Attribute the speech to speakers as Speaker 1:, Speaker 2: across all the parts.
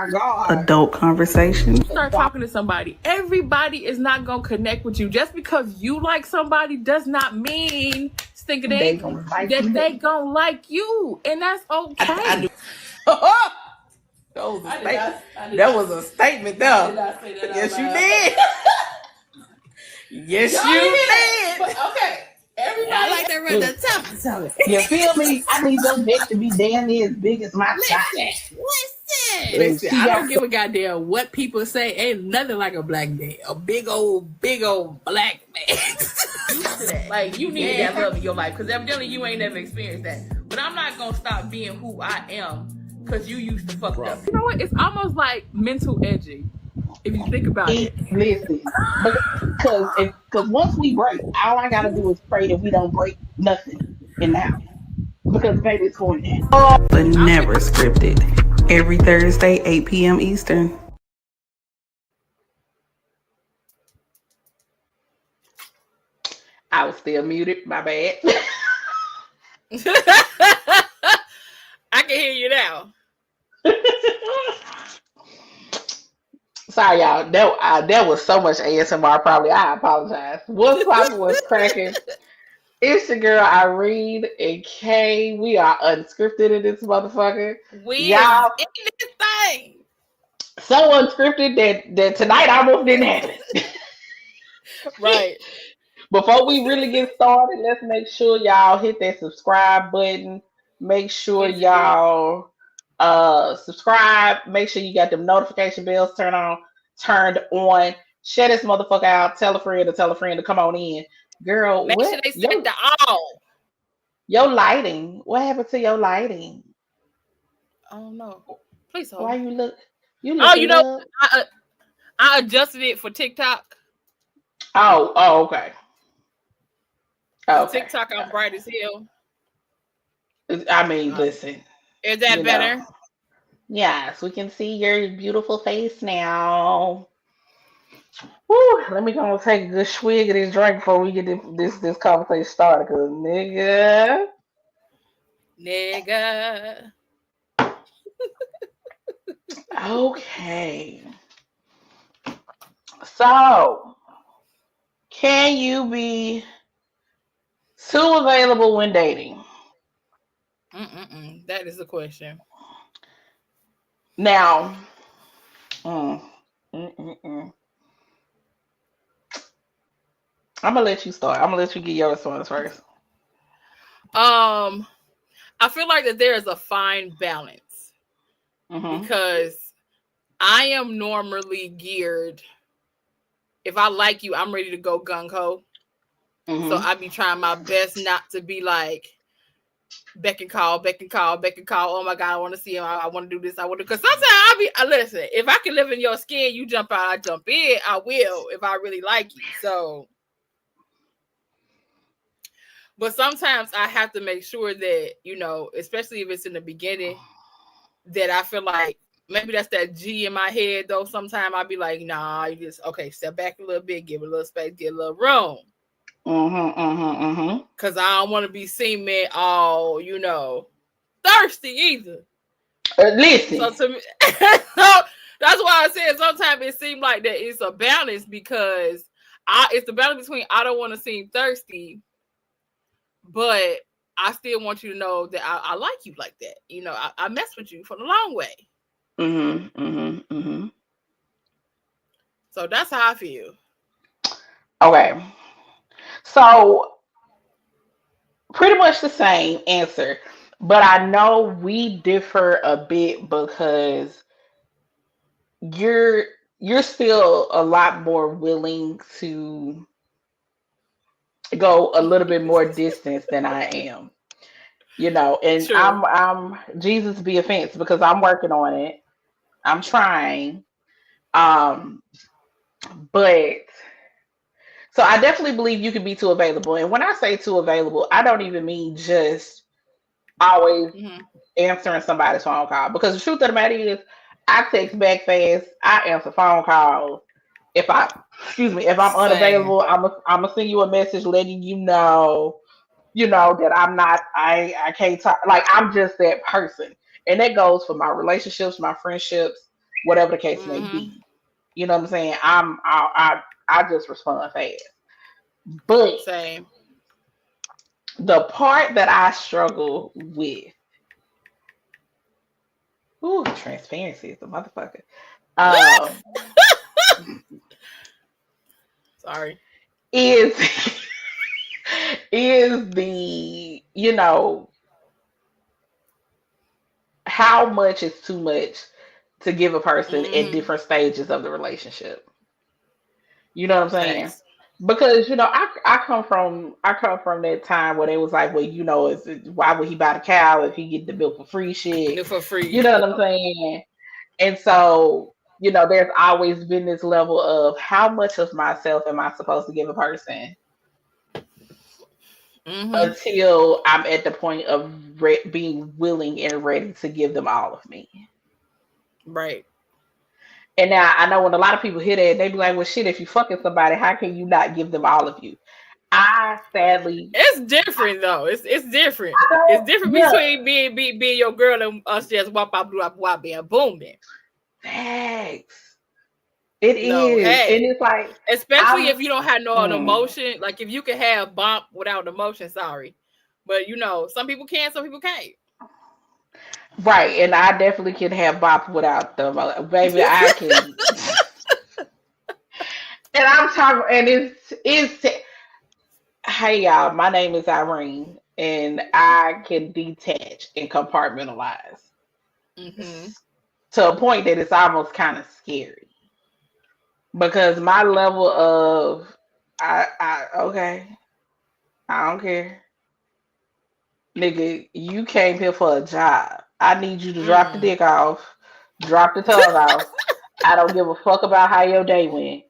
Speaker 1: my God.
Speaker 2: Adult conversation.
Speaker 3: Start talking to somebody. Everybody is not gonna connect with you. Just because you like somebody does not mean
Speaker 1: They gonna like
Speaker 3: that
Speaker 1: you.
Speaker 3: they gonna like you, and that's okay.
Speaker 4: That was a statement, though. Yes, you did. Yes, you did.
Speaker 3: But okay, everybody
Speaker 4: like that right there. Tell me.
Speaker 1: You feel me? I need your dick to be damn near as big as my shot.
Speaker 4: Listen, I don't give a goddamn what people say. Ain't nothing like a black man. A big old black man.
Speaker 3: like you need that love in your life because evidently you ain't never experienced that. But I'm not gonna stop being who I am because you used to fuck up. You know what? It's almost like mental edging. If you think about it.
Speaker 1: Listen, because once we break, all I gotta do is pray that we don't break nothing in the house. Because baby, it's going down.
Speaker 2: But never scripted. Every Thursday, 8 p.m. Eastern.
Speaker 1: I was still muted. My bad.
Speaker 3: I can hear you now.
Speaker 1: Sorry, y'all. That was so much ASMR. Probably, I apologize. What's poppin'? What's cracking? It's your girl Irene and Kay. We are unscripted in this motherfucker.
Speaker 3: Y'all in this thing.
Speaker 1: So unscripted that tonight almost didn't happen.
Speaker 3: Right.
Speaker 1: Before we really get started, let's make sure y'all hit that subscribe button. Make sure y'all subscribe. Make sure you got them notification bells turned on. Share this motherfucker out. Tell a friend to come on in. Girl,
Speaker 3: make sure they set the all.
Speaker 1: Your lighting. What happened to your lighting?
Speaker 3: I don't know. Please hold.
Speaker 1: Why you look? You
Speaker 3: know, I adjusted it for TikTok.
Speaker 1: Oh, okay.
Speaker 3: TikTok, I'm bright as hell.
Speaker 1: I mean, listen.
Speaker 3: Is that better?
Speaker 1: Yes, we can see your beautiful face now. Woo, let me go and take a good swig of this drink before we get this conversation started. Cause
Speaker 3: nigga.
Speaker 1: Okay. So, can you be too available when dating?
Speaker 3: That is the question.
Speaker 1: Now, I'm gonna let you start. I'm gonna let you get your response first.
Speaker 3: I feel like that there is a fine balance because I am normally geared. If I like you, I'm ready to go gung ho. So I be trying my best not to be like beck and call. Oh my God, I want to see him. I want to do this. I want to. Because sometimes listen. If I can live in your skin, you jump out, I jump in. I will if I really like you. So. But sometimes I have to make sure that, especially if it's in the beginning, that I feel like maybe that's that G in my head, though. Sometimes I'll be like, nah, you just, step back a little bit, give it a little space, get a little room. Because I don't want to be seen, man, all, thirsty either.
Speaker 1: Listen.
Speaker 3: So to me, that's why I said sometimes it seems like that it's a balance because it's the balance between I don't want to seem thirsty, but I still want you to know that I like you like that. I mess with you for the long way. So that's how I feel.
Speaker 1: Okay. So pretty much the same answer, but I know we differ a bit because you're still a lot more willing to go a little bit more distance than I am, and
Speaker 3: True.
Speaker 1: I'm Jesus be offense because I'm working on it. I'm trying. But so I definitely believe you can be too available. And when I say too available, I don't even mean just always answering somebody's phone call. Because the truth of the matter is I text back fast, I answer phone calls. If I'm unavailable, I'm gonna send you a message letting you know that I'm not, I can't talk. Like I'm just that person, and that goes for my relationships, my friendships, whatever the case may be. You know what I'm saying? I just respond fast. But
Speaker 3: same.
Speaker 1: The part that I struggle with, transparency is the motherfucker.
Speaker 3: Sorry.
Speaker 1: Is the how much is too much to give a person at different stages of the relationship. You know what I'm saying?
Speaker 3: Thanks.
Speaker 1: Because I come from that time where they was like, well, why would he buy the cow if he get the milk for free? Shit,
Speaker 3: for free.
Speaker 1: You know what I'm saying? And so there's always been this level of how much of myself am I supposed to give a person until I'm at the point of being willing and ready to give them all of me.
Speaker 3: Right.
Speaker 1: And now I know when a lot of people hear that, they be like, well, shit, if you fucking somebody, how can you not give them all of you?
Speaker 3: It's different though. It's different. It's different between being your girl and us just wop being booming.
Speaker 1: Thanks. It is.
Speaker 3: Hey.
Speaker 1: And it's like,
Speaker 3: especially if you don't have no emotion. Like if you can have bump without emotion, sorry. But some people can, some people can't.
Speaker 1: Right, and I definitely can have bop without them. Baby, I can. And I'm talking, and it's hey y'all, my name is Irene, and I can detach and compartmentalize to a point that it's almost kind of scary. Because my level of okay, I don't care. Nigga, you came here for a job. I need you to drop the dick off, drop the tongue off. I don't give a fuck about how your day went.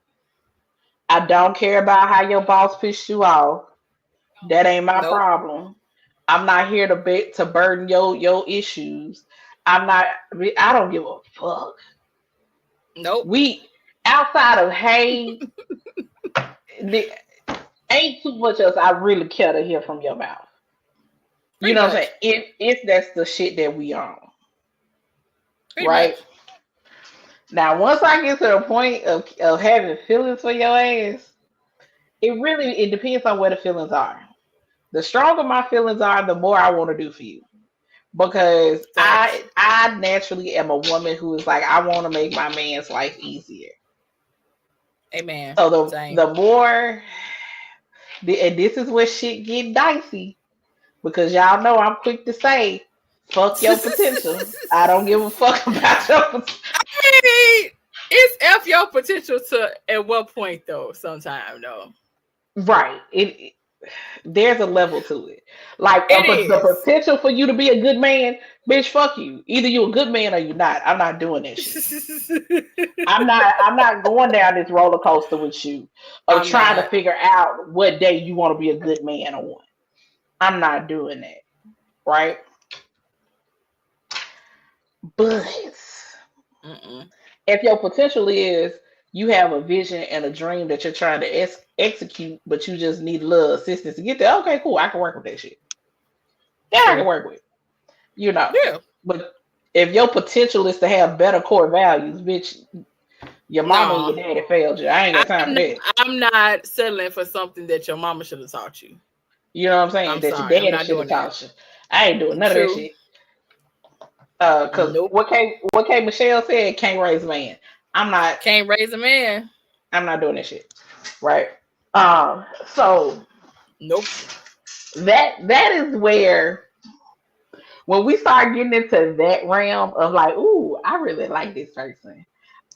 Speaker 1: I don't care about how your boss pissed you off. That ain't my problem. I'm not here to burden your issues. I don't give a fuck.
Speaker 3: Nope.
Speaker 1: We outside of hey, ain't too much else I really care to hear from your mouth. You know what I'm saying? If that's the shit that we on. Right? Now, once I get to the point of having feelings for your ass, it depends on where the feelings are. The stronger my feelings are, the more I want to do for you. Because I naturally am a woman who is like, I want to make my man's life easier.
Speaker 3: Amen.
Speaker 1: So the more, and this is where shit get dicey. Because y'all know I'm quick to say, fuck your potential. I don't give a fuck about your potential.
Speaker 3: I mean, it's F your potential to at what point though, sometime though.
Speaker 1: Right. There's a level to it. Like the potential for you to be a good man, bitch, fuck you. Either you're a good man or you're not. I'm not doing that shit. I'm not going down this roller coaster with you of trying to figure out what day you want to be a good man on. I'm not doing that. Right? But if your potential is you have a vision and a dream that you're trying to execute, but you just need a little assistance to get there, okay, cool, I can work with that shit. Yeah, I can work with. Yeah. But if your potential is to have better core values, bitch, your mama and your daddy failed you. I ain't got time for that.
Speaker 3: I'm not settling for something that your mama should have taught you.
Speaker 1: You know what I'm saying? That your daddy should have taught you. I ain't doing none of that shit. Because what K Michelle said, can't raise a man.
Speaker 3: Can't raise a man.
Speaker 1: I'm not doing that shit. Right? So
Speaker 3: nope.
Speaker 1: That is where when we start getting into that realm of like, ooh, I really like this person.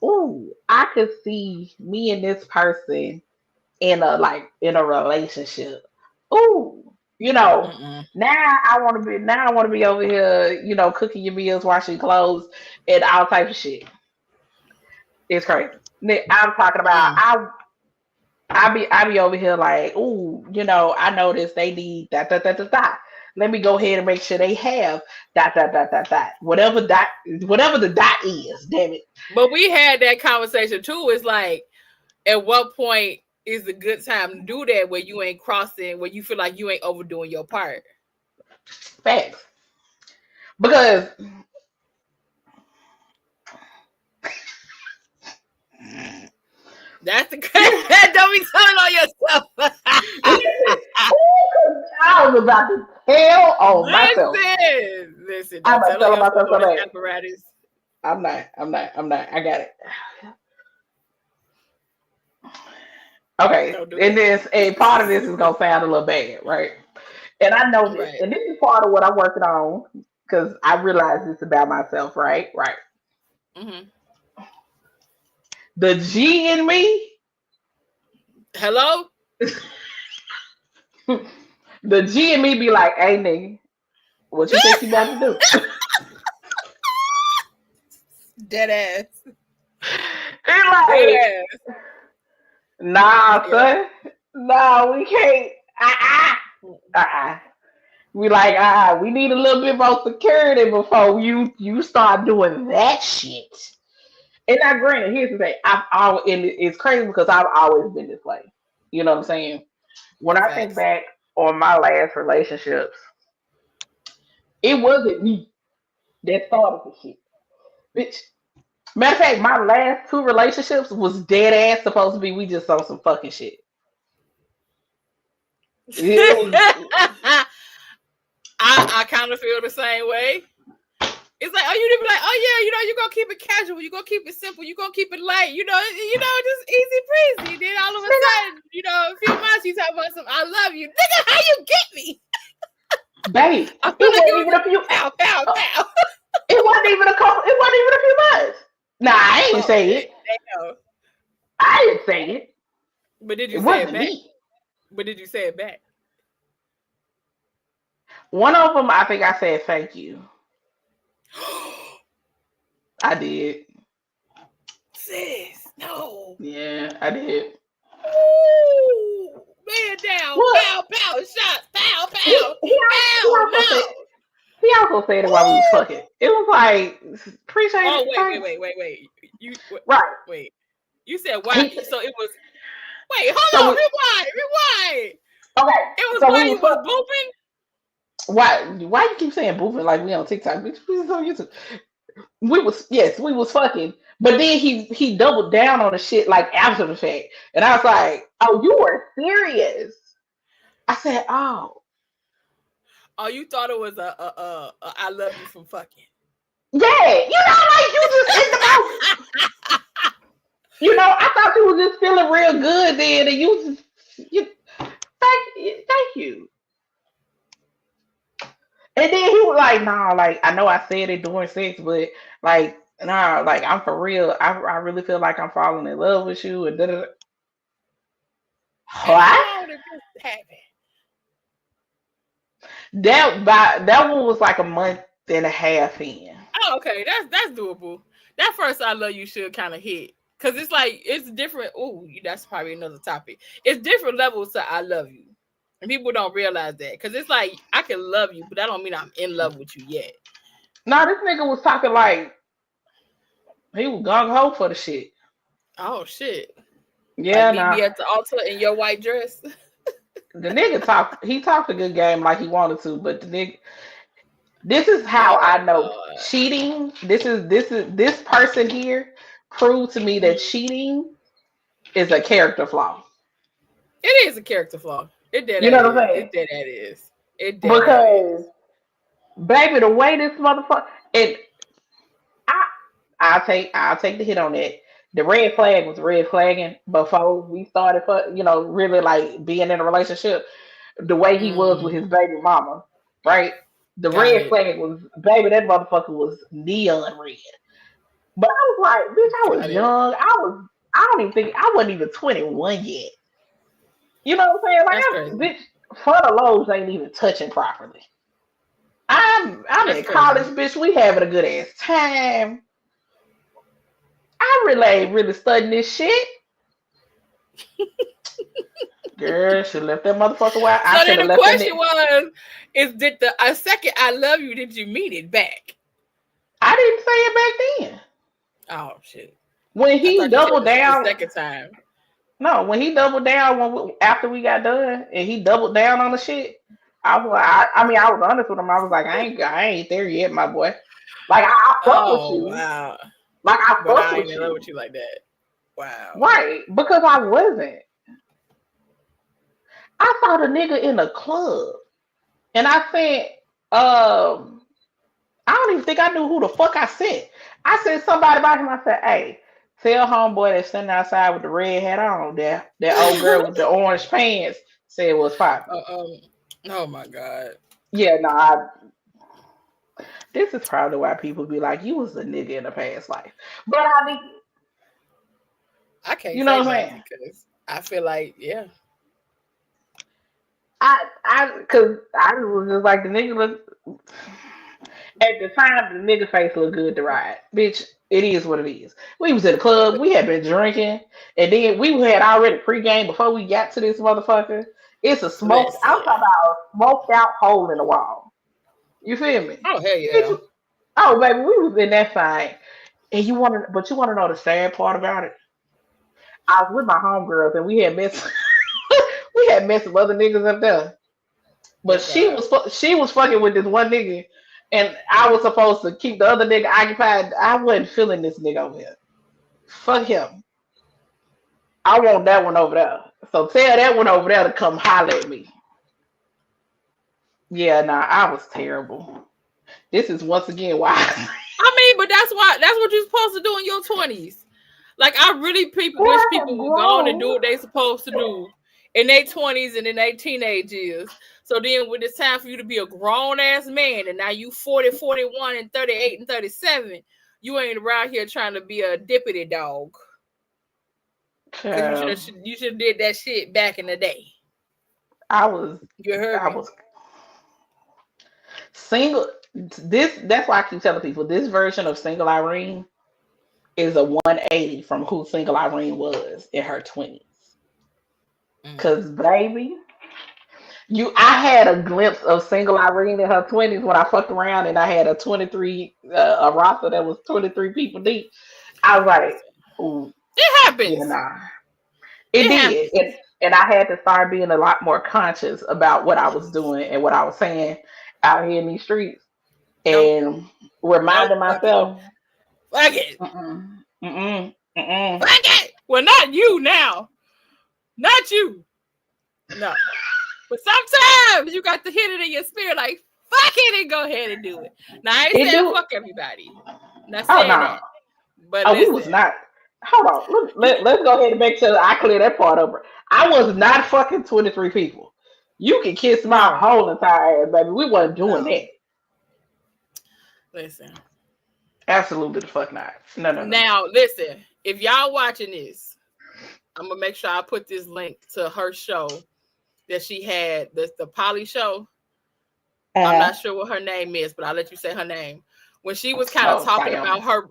Speaker 1: Ooh, I could see me and this person in a relationship. Ooh, now I want to be over here, cooking your meals, washing clothes, and all type of shit. It's crazy. I'm talking about I be over here like, ooh, I noticed they need that. Let me go ahead and make sure they have that. Whatever the dot is, damn it.
Speaker 3: But we had that conversation too. It's like, at what point is a good time to do that where you ain't crossing, where you feel like you ain't overdoing your part?
Speaker 1: Facts. Because
Speaker 3: That's the crazy. Don't be telling on yourself.
Speaker 1: I was about to tell on myself.
Speaker 3: Listen.
Speaker 1: I'm about to tell myself so bad.
Speaker 3: Apparatus.
Speaker 1: I'm not. I got it. Okay, and this a part of this is gonna sound a little bad, right? And I know this, and this is part of what I'm working on because I realize this about myself, right? Right.
Speaker 3: Mm-hmm.
Speaker 1: The G in me.
Speaker 3: Hello.
Speaker 1: The G in me be like, "Hey, nigga, what you think you about to do?"
Speaker 3: Dead ass.
Speaker 1: It's like, dead ass. Nah, son. No, we can't. We like, we need a little bit more security before you start doing that shit. And now, granted, here's the thing. And it's crazy because I've always been this way. You know what I'm saying? When I think back on my last relationships, it wasn't me that started the shit. Bitch. Matter of fact, my last 2 relationships was dead ass supposed to be we just on some fucking shit.
Speaker 3: I kind of feel the same way. It's like, you to be like, you're gonna keep it casual, you're gonna keep it simple, you're gonna keep it light, just easy breezy. Then all of a sudden, a few months you talk about some I love you. Nigga, how you get me?
Speaker 1: Babe, it wasn't even a few
Speaker 3: pow.
Speaker 1: It wasn't even a few months. Nah, I ain't say it.
Speaker 3: Damn.
Speaker 1: I didn't say it.
Speaker 3: But did you say it back? Me. But did you say it back?
Speaker 1: One of them, I think I said thank you. I did.
Speaker 3: Sis, no.
Speaker 1: Yeah, I did.
Speaker 3: Ooh, man down. What? Pow, shots. Pow.
Speaker 1: He also said it while we was fucking. It was like, appreciate it.
Speaker 3: Oh, wait. Wait. You said why? So it was. Wait, hold on. Rewind.
Speaker 1: Okay.
Speaker 3: It was why you was
Speaker 1: Why
Speaker 3: booping?
Speaker 1: you keep saying booping like we on TikTok? Bitch, we was on YouTube. We was fucking. But then he doubled down on the shit like after the fact. And I was like, oh, you were serious. I said, oh.
Speaker 3: Oh, you thought it was a I love you from fucking.
Speaker 1: Yeah, like you just in the mouth. I thought you was just feeling real good then, and thank you. And then he was like, nah, like I know I said it during sex, but like, nah, like I'm for real. I really feel like I'm falling in love with you, and da-da-da. What? That one was like a month and a half in.
Speaker 3: Oh, okay, that's doable. That first I love you should kind of hit. Cause it's like it's different. Oh, that's probably another topic. It's different levels to I love you. And people don't realize that. Cause it's like I can love you, but that don't mean I'm in love with you yet.
Speaker 1: Nah, this nigga was talking like he was gung-ho for the shit.
Speaker 3: Oh shit.
Speaker 1: Yeah,
Speaker 3: like be at the altar in your white dress.
Speaker 1: The nigga talked a good game like he wanted to, but the nigga, this is how I know cheating. This person here proved to me that cheating is a character flaw.
Speaker 3: It is a character flaw. It did.
Speaker 1: You know what I'm saying?
Speaker 3: It did. That is. It did.
Speaker 1: Because, baby, the way this motherfucker, and I'll take the hit on that. The red flag was red flagging before we started, really like being in a relationship. The way he was with his baby mama, right? The red flag was, baby, that motherfucker was neon red. But I was like, bitch, I was young. I wasn't even 21 yet. You know what I'm saying? Like, bitch, frontal lobes ain't even touching properly. I'm in college, bitch. We having a good ass time. I really ain't really studying this shit. Girl, she left that motherfucker wild.
Speaker 3: So then the question was, did a second I love you, did you mean it back?
Speaker 1: I didn't say it back then.
Speaker 3: Oh shit.
Speaker 1: When he doubled down
Speaker 3: the second time.
Speaker 1: No, when he doubled down after we got done and he doubled down on the shit, I was honest with him. I was like, I ain't there yet, my boy. Like I fuck with you.
Speaker 3: Wow.
Speaker 1: Like I fuck
Speaker 3: with
Speaker 1: you.
Speaker 3: I love with you like that. Wow.
Speaker 1: Right, because I wasn't. I saw the nigga in the club, and I said, I don't even think I knew who the fuck I sent. I sent somebody about him. I said, "Hey, tell homeboy that's standing outside with the red hat on there, that old girl with the orange pants said it was popping."
Speaker 3: Oh my god.
Speaker 1: Yeah, no, this is probably why people be like, "You was a nigga in a past life," but I mean,
Speaker 3: I can't
Speaker 1: you
Speaker 3: say
Speaker 1: know what I'm
Speaker 3: that
Speaker 1: saying?
Speaker 3: because I feel like, yeah.
Speaker 1: Cause I was just like the nigga look at the time the nigga face looked good to ride. Bitch, it is what it is. We was at the club, we had been drinking, and then we had already pregame before we got to this motherfucker. It's a smoked
Speaker 3: Listen.
Speaker 1: I'm talking about a smoked out hole in the wall. You feel me?
Speaker 3: Oh hell yeah.
Speaker 1: Bitch, oh baby, we was in that thing. And you wanna know the sad part about it? I was with my homegirls and we had met we had met some other niggas up there. But
Speaker 3: Oh god.
Speaker 1: she was fucking with this one nigga, and I was supposed to keep the other nigga occupied. I wasn't feeling this nigga over here. Fuck him. I want that one over there. So tell that one over there to come holler at me. Yeah, nah, I was terrible. This is once again why.
Speaker 3: I mean, but that's what you're supposed to do in your 20s. Like I really wish people would go on and do what they supposed to do in their 20s and in their teenage years. So then when it's time for you to be a grown ass man and now you 40, 41, and 38 and 37, you ain't around here trying to be a dippity dog. Because you should have did that shit back in the day. You heard me?
Speaker 1: Single. That's why I keep telling people this version of single Irene is a 180 from who single Irene was in her 20s. Cause baby, I had a glimpse of single Irene in her 20s when I fucked around and I had a 23 a roster that was 23 people deep. I was like, ooh,
Speaker 3: it happens.
Speaker 1: Yeah, nah. It did. And I had to start being a lot more conscious about what I was doing and what I was saying out here in these streets. And reminding myself.
Speaker 3: Fuck it.
Speaker 1: Fuck
Speaker 3: it. Well, not you now. Not you. No. But sometimes you got to hit it in your spirit like, fuck it and go ahead and do it. Now, I ain't saying fuck everybody. Not saying that. But
Speaker 1: we was not. Hold on. Let's go ahead and make sure I clear that part over. I was not fucking 23 people. You can kiss my whole entire ass, baby. We wasn't doing that.
Speaker 3: Listen.
Speaker 1: Absolutely the fuck not. No.
Speaker 3: Now, listen. If y'all watching this, I'm going to make sure I put this link to her show that she had, the Polly show. I'm not sure what her name is, but I'll let you say her name. When she was kind of talking about her,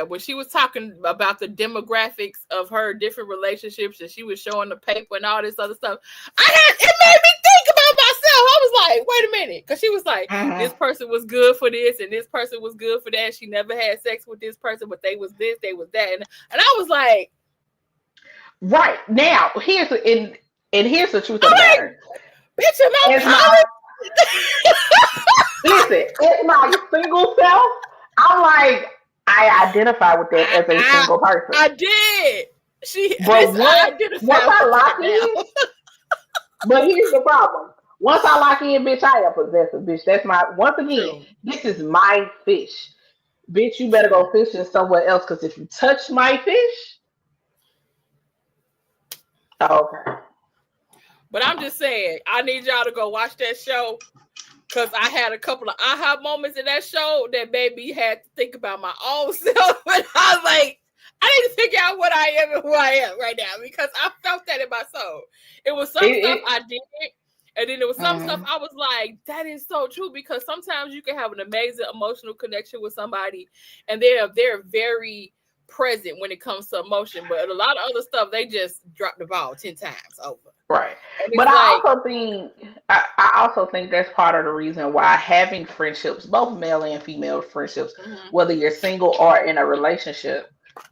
Speaker 3: when she was talking about the demographics of her different relationships and she was showing the paper and all this other stuff, it made me think about myself. I was like, wait a minute. Because she was like, this person was good for this and this person was good for that. She never had sex with this person, but they was this, they was that. And I was like,
Speaker 1: right. Now, here's the truth of the matter.
Speaker 3: Bitch, am I
Speaker 1: listen, as my single self, I'm like, I identify with that as a single person.
Speaker 3: I did.
Speaker 1: Once I lock in, but here's the problem. Once I lock in, bitch, I am possessive, bitch. That's once again, this is my fish. Bitch, you better go fishing somewhere else, because if you touch my fish, okay.
Speaker 3: But I'm just saying, I need y'all to go watch that show, because I had a couple of aha moments in that show that made me had to think about my own self. And I was like, I need to figure out what I am and who I am right now, because I felt that in my soul. It was some stuff I did, and then there was some stuff I was like, that is so true, because sometimes you can have an amazing emotional connection with somebody, and they're very present when it comes to emotion, but a lot of other stuff, they just drop the ball 10 times over.
Speaker 1: Right. But I also think that's part of the reason why having friendships, both male and female friendships, whether you're single or in a relationship,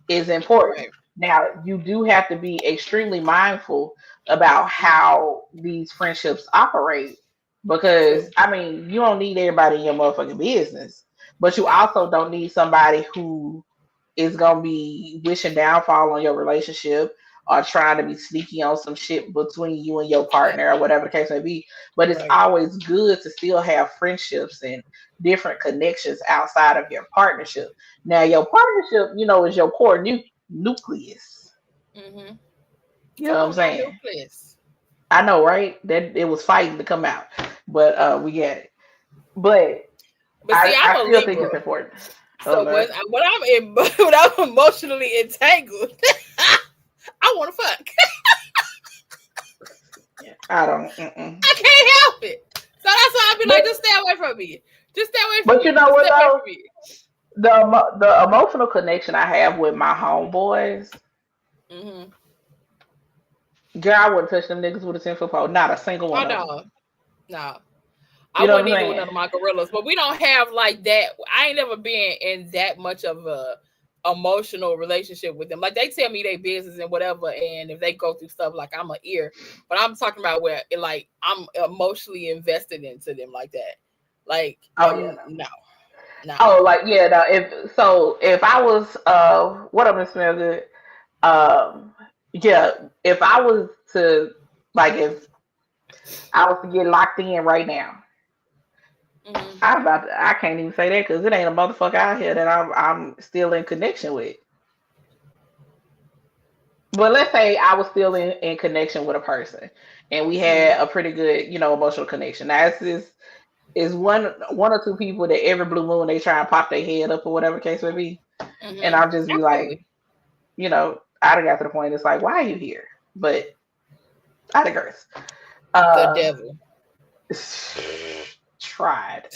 Speaker 1: is important. Right. Now, you do have to be extremely mindful about how these friendships operate, because I mean, you don't need everybody in your motherfucking business, but you also don't need somebody who is gonna be wishing downfall on your relationship or trying to be sneaky on some shit between you and your partner or whatever the case may be. But it's always good to still have friendships and different connections outside of your partnership. Now, your partnership, is your core nucleus.
Speaker 3: Mm-hmm.
Speaker 1: You know what I'm saying? I know, right? That it was fighting to come out, but we get it. But
Speaker 3: see,
Speaker 1: I still think it's important.
Speaker 3: So when I'm emotionally entangled, I want to fuck.
Speaker 1: I don't.
Speaker 3: I can't help it. So that's why I be like, just stay away from me. Just stay away from me.
Speaker 1: But you know what though? The emotional connection I have with my homeboys. Mm-hmm. Girl, I wouldn't touch them niggas with a 10-foot pole. Not a single one of them.
Speaker 3: No. I wouldn't either with none of my gorillas, but we don't have like that. I ain't never been in that much of a emotional relationship with them. Like they tell me their business and whatever, and if they go through stuff, like I'm an ear. But I'm talking about where like I'm emotionally invested into them like that. Like no.
Speaker 1: Oh, like no. If I was what up, Miss Smell Good? If I was to if I was to get locked in right now. Mm-hmm. I can't even say that because it ain't a motherfucker out here that I'm still in connection with. But let's say I was still in connection with a person and we had a pretty good, emotional connection. Now is one or two people that every blue moon they try and pop their head up or whatever case may be. Mm-hmm. And I'll just be like, I done got to the point it's like, why are you here? But I digress.
Speaker 3: The devil.
Speaker 1: Tried.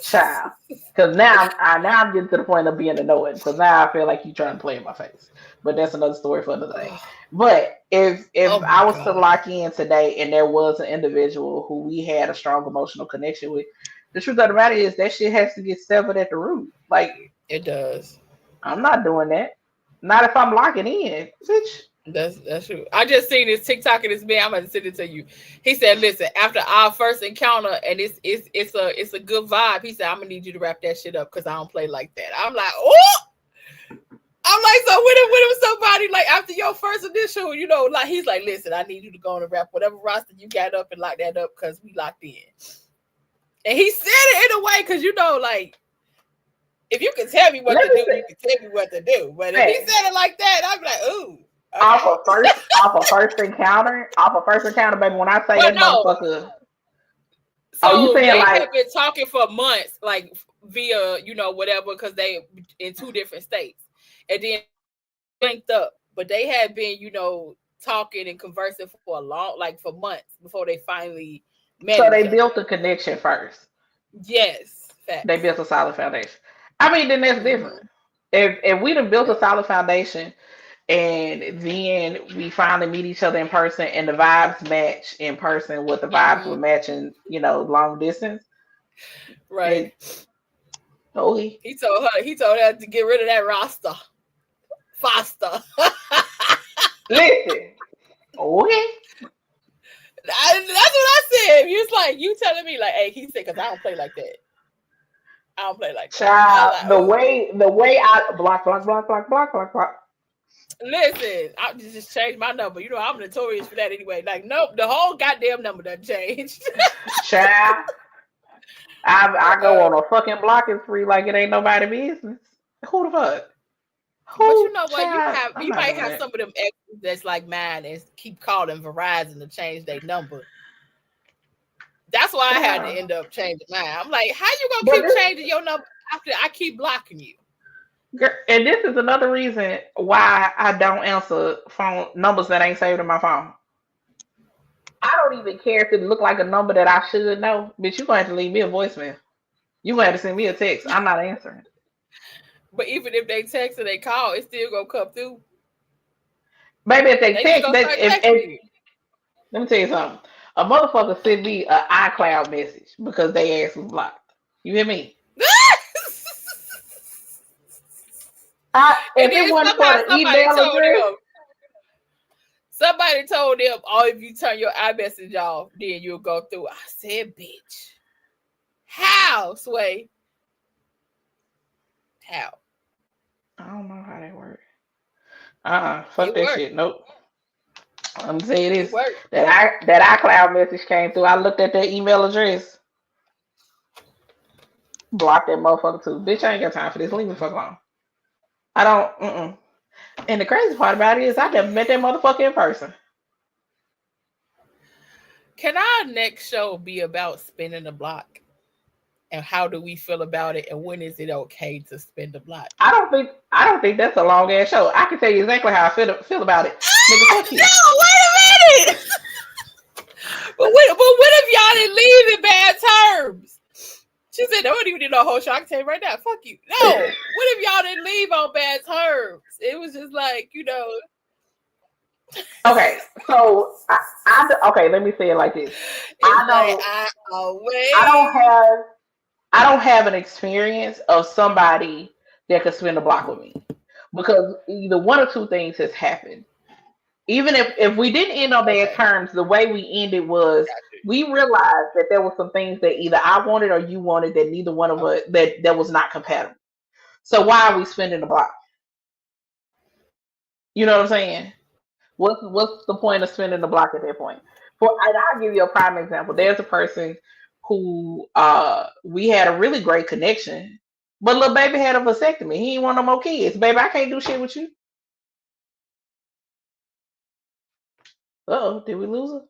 Speaker 1: Child. Because now I'm getting to the point of being annoyed because now I feel like you're trying to play in my face. But that's another story for another day. But if I was to lock in today and there was an individual who we had a strong emotional connection with, the truth of the matter is that shit has to get severed at the root. Like
Speaker 3: it does.
Speaker 1: I'm not doing that. Not if I'm locking in, bitch.
Speaker 3: That's true. I just seen this TikTok of this man. I'm gonna send it to you. He said, "Listen, after our first encounter, and it's a good vibe." He said, "I'm gonna need you to wrap that shit up because I don't play like that." I'm like, "Oh!" I'm like, so with somebody like after your first initial, like he's like, "Listen, I need you to go and wrap whatever roster you got up and lock that up because we locked in." And he said it in a way because like if you can tell me what to do, you can tell me what to do. But if he said it like that, I'm like, ooh. Okay.
Speaker 1: Off a first encounter, baby. When I say that motherfucker.
Speaker 3: So you saying they have been talking for months, like via, whatever, because they in two different states. And then linked up. But they had been, talking and conversing for for months before they finally met.
Speaker 1: So they built a connection first.
Speaker 3: Yes. Facts.
Speaker 1: They built a solid foundation. I mean, then that's different. If we done built a solid foundation and then we finally meet each other in person and the vibes match in person with the vibes were matching, long distance.
Speaker 3: Right.
Speaker 1: He
Speaker 3: told her to get rid of that roster. Faster.
Speaker 1: Listen. Okay.
Speaker 3: That's what I said. You was like, you telling me like, hey, he said, because I don't play like that. I don't play like that.
Speaker 1: Child, like, the way I block.
Speaker 3: Listen, I just changed my number. I'm notorious for that anyway. Like, nope, the whole goddamn number done changed.
Speaker 1: Child, I go on a fucking blocking spree like it ain't nobody business. Who the fuck?
Speaker 3: But you know what? You might have some of them exes that's like mine and keep calling Verizon to change their number. That's why I had to end up changing mine. I'm like, how you gonna keep changing your number after I keep blocking you?
Speaker 1: And this is another reason why I don't answer phone numbers that ain't saved in my phone. I don't even care if it look like a number that I should know, but you're gonna have to leave me a voicemail. You're gonna have to send me a text. I'm not answering.
Speaker 3: But even if they text or they call, it's still gonna come through.
Speaker 1: Maybe if they text, let me tell you something. A motherfucker sent me an iCloud message because they ass was blocked. You hear me? If it wasn't for the email address,
Speaker 3: somebody told them, "Oh, if you turn your iMessage off, then you'll go through." I said, "Bitch, how, Sway? How?"
Speaker 1: I don't know how that works. Fuck
Speaker 3: It
Speaker 1: that
Speaker 3: worked.
Speaker 1: shit. Nope. I'm gonna say this.
Speaker 3: It worked.
Speaker 1: That iCloud message came through. I looked at that email address. Blocked that motherfucker too. Bitch, I ain't got time for this. Leave me the fuck alone. I don't. And the crazy part about it is I never met that motherfucker in person.
Speaker 3: Can our next show be about spinning the block? And how do we feel about it? And when is it okay to spin the block?
Speaker 1: I don't think that's a long ass show. I can tell you exactly how I feel about it. Nigga, fuck you.
Speaker 3: No, wait a minute. But what if y'all didn't leave in bad terms? She said, "I don't even need no whole show. I can tell you right now, fuck you." No, what if y'all didn't leave on bad terms? It was just like,
Speaker 1: Okay, so okay. Let me say it like this. I don't have an experience of somebody that could spin the block with me, because either one or two things has happened. Even if we didn't end on bad terms, the way we ended was we realized that there were some things that either I wanted or you wanted that neither one of us that was not compatible. So why are we spinning the block? You know what I'm saying? What's the point of spinning the block at that point? And I'll give you a prime example. There's a person who we had a really great connection, but little baby had a vasectomy. He ain't want no more kids. Baby, I can't do shit with you. Uh-oh, did we lose her?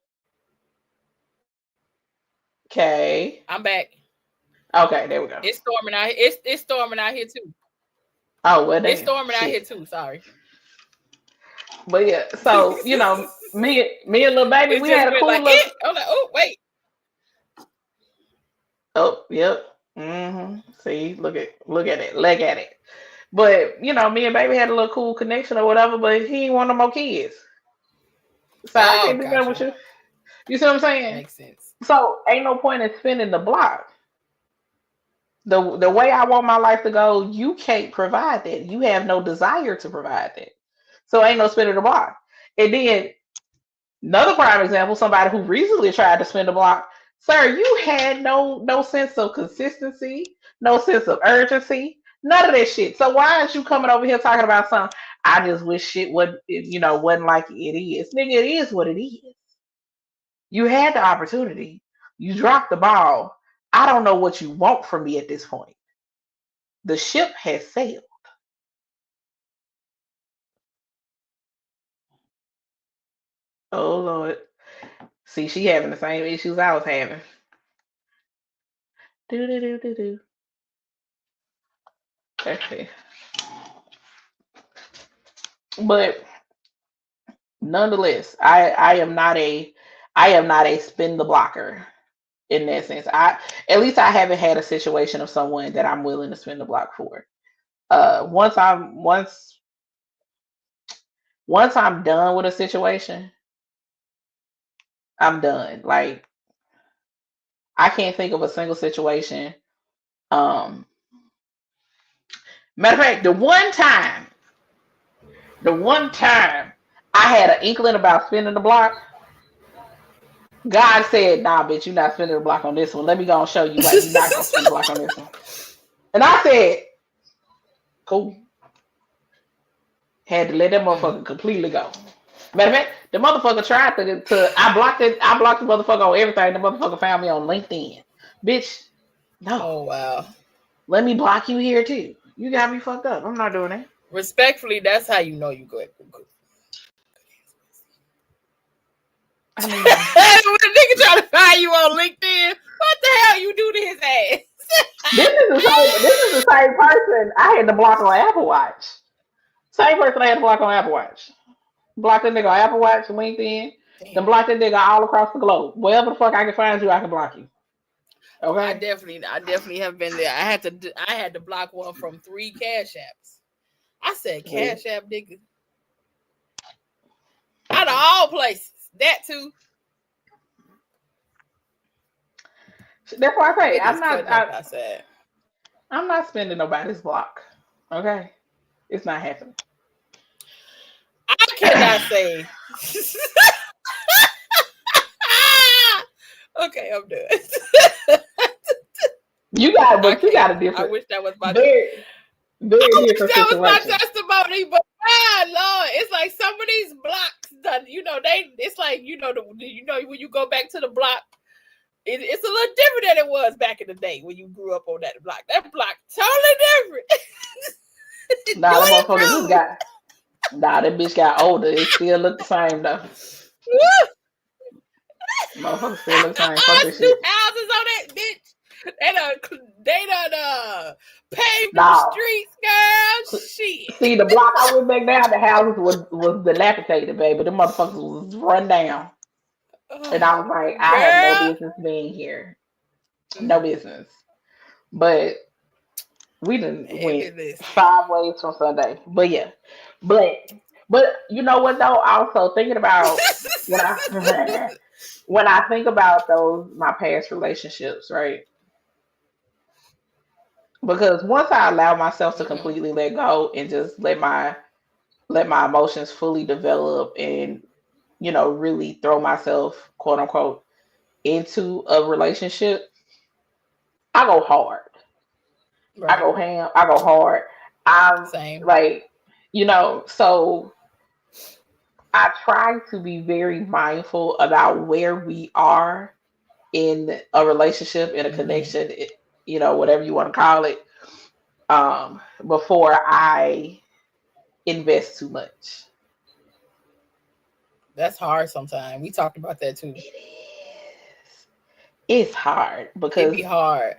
Speaker 1: Okay.
Speaker 3: I'm back.
Speaker 1: Okay, there we go.
Speaker 3: It's storming out. It's storming out here too.
Speaker 1: Oh well, damn.
Speaker 3: It's storming out here too. Sorry.
Speaker 1: But yeah, so me and little baby, we had a cool
Speaker 3: like
Speaker 1: look.
Speaker 3: I'm like, oh wait.
Speaker 1: Oh yep. See, look at it. But me and baby had a little cool connection or whatever. But he ain't want no more kids. So I can't do that with you. You see what I'm saying?
Speaker 3: Makes sense.
Speaker 1: So ain't no point in spinning the block. The way I want my life to go, you can't provide that. You have no desire to provide that. So ain't no spinning the block. And then another prime example, somebody who recently tried to spin the block. Sir, you had no sense of consistency, no sense of urgency, none of that shit. So why aren't you coming over here talking about something? I just wish shit wasn't like it is. Nigga, it is what it is. You had the opportunity. You dropped the ball. I don't know what you want from me at this point. The ship has sailed. Oh Lord. See, she having the same issues I was having. Do. Okay. But nonetheless, I am not a spin the blocker in that sense. At least I haven't had a situation of someone that I'm willing to spin the block for. Once I'm done with a situation, I'm done. Like I can't think of a single situation. Matter of fact, the one time I had an inkling about spinning the block, God said, "Nah, bitch, you're not spinning the block on this one. Let me go and show you why you're not gonna spin the block on this one." And I said, "Cool." Had to let that motherfucker completely go. Matter of fact, the motherfucker tried to I blocked it. I blocked the motherfucker on everything. The motherfucker found me on LinkedIn. Bitch, no.
Speaker 3: Oh wow.
Speaker 1: Let me block you here too. You got me fucked up. I'm not doing that.
Speaker 3: Respectfully, that's how you know you good.
Speaker 1: I mean,
Speaker 3: when a nigga try to find you on LinkedIn, what the hell you do to his ass?
Speaker 1: This is the same person I had to block on Apple Watch. Same person I had to block on Apple Watch. Block that nigga on Apple Watch, LinkedIn. Then block that nigga all across the globe. Wherever the fuck I can find you, I can block you. Okay.
Speaker 3: I definitely have been there. I had to block one from 3 Cash Apps. I said Cash App, nigga. Out of all places, that too.
Speaker 1: That's why I say I'm not spending nobody's block. Okay, it's not happening.
Speaker 3: I cannot say. Okay, I'm done.
Speaker 1: You got a different.
Speaker 3: I wish that was my.
Speaker 1: Very different
Speaker 3: that was my
Speaker 1: situation.
Speaker 3: testimony, but Lord, it's like some of these blocks that it's like when you go back to the block, it's a little different than it was back in the day when you grew up on that block. That block totally different.
Speaker 1: Nah, that motherfucker just got. Nah, that bitch got older. It still look the same though. Motherfucker still look the same. Fuck this shit.
Speaker 3: Houses on that bitch. They done paved the streets, girl. Shit.
Speaker 1: See, the block I went back down, the houses was dilapidated, baby. The motherfuckers was run down. And I was like, I have no business being here. No business. But we didn't went 5 ways from Sunday. But yeah. But you know what though? Also thinking about when I think about my past relationships, right? Because once I allow myself to completely let go and just let my emotions fully develop and really throw myself, quote unquote, into a relationship, I go hard. Right. I go ham. I go hard. I'm same. Like, so I try to be very mindful about where we are in a relationship, in a connection, whatever you want to call it, before I invest too much.
Speaker 3: That's hard sometimes. We talked about that too.
Speaker 1: It is. It's hard because
Speaker 3: it'd be hard.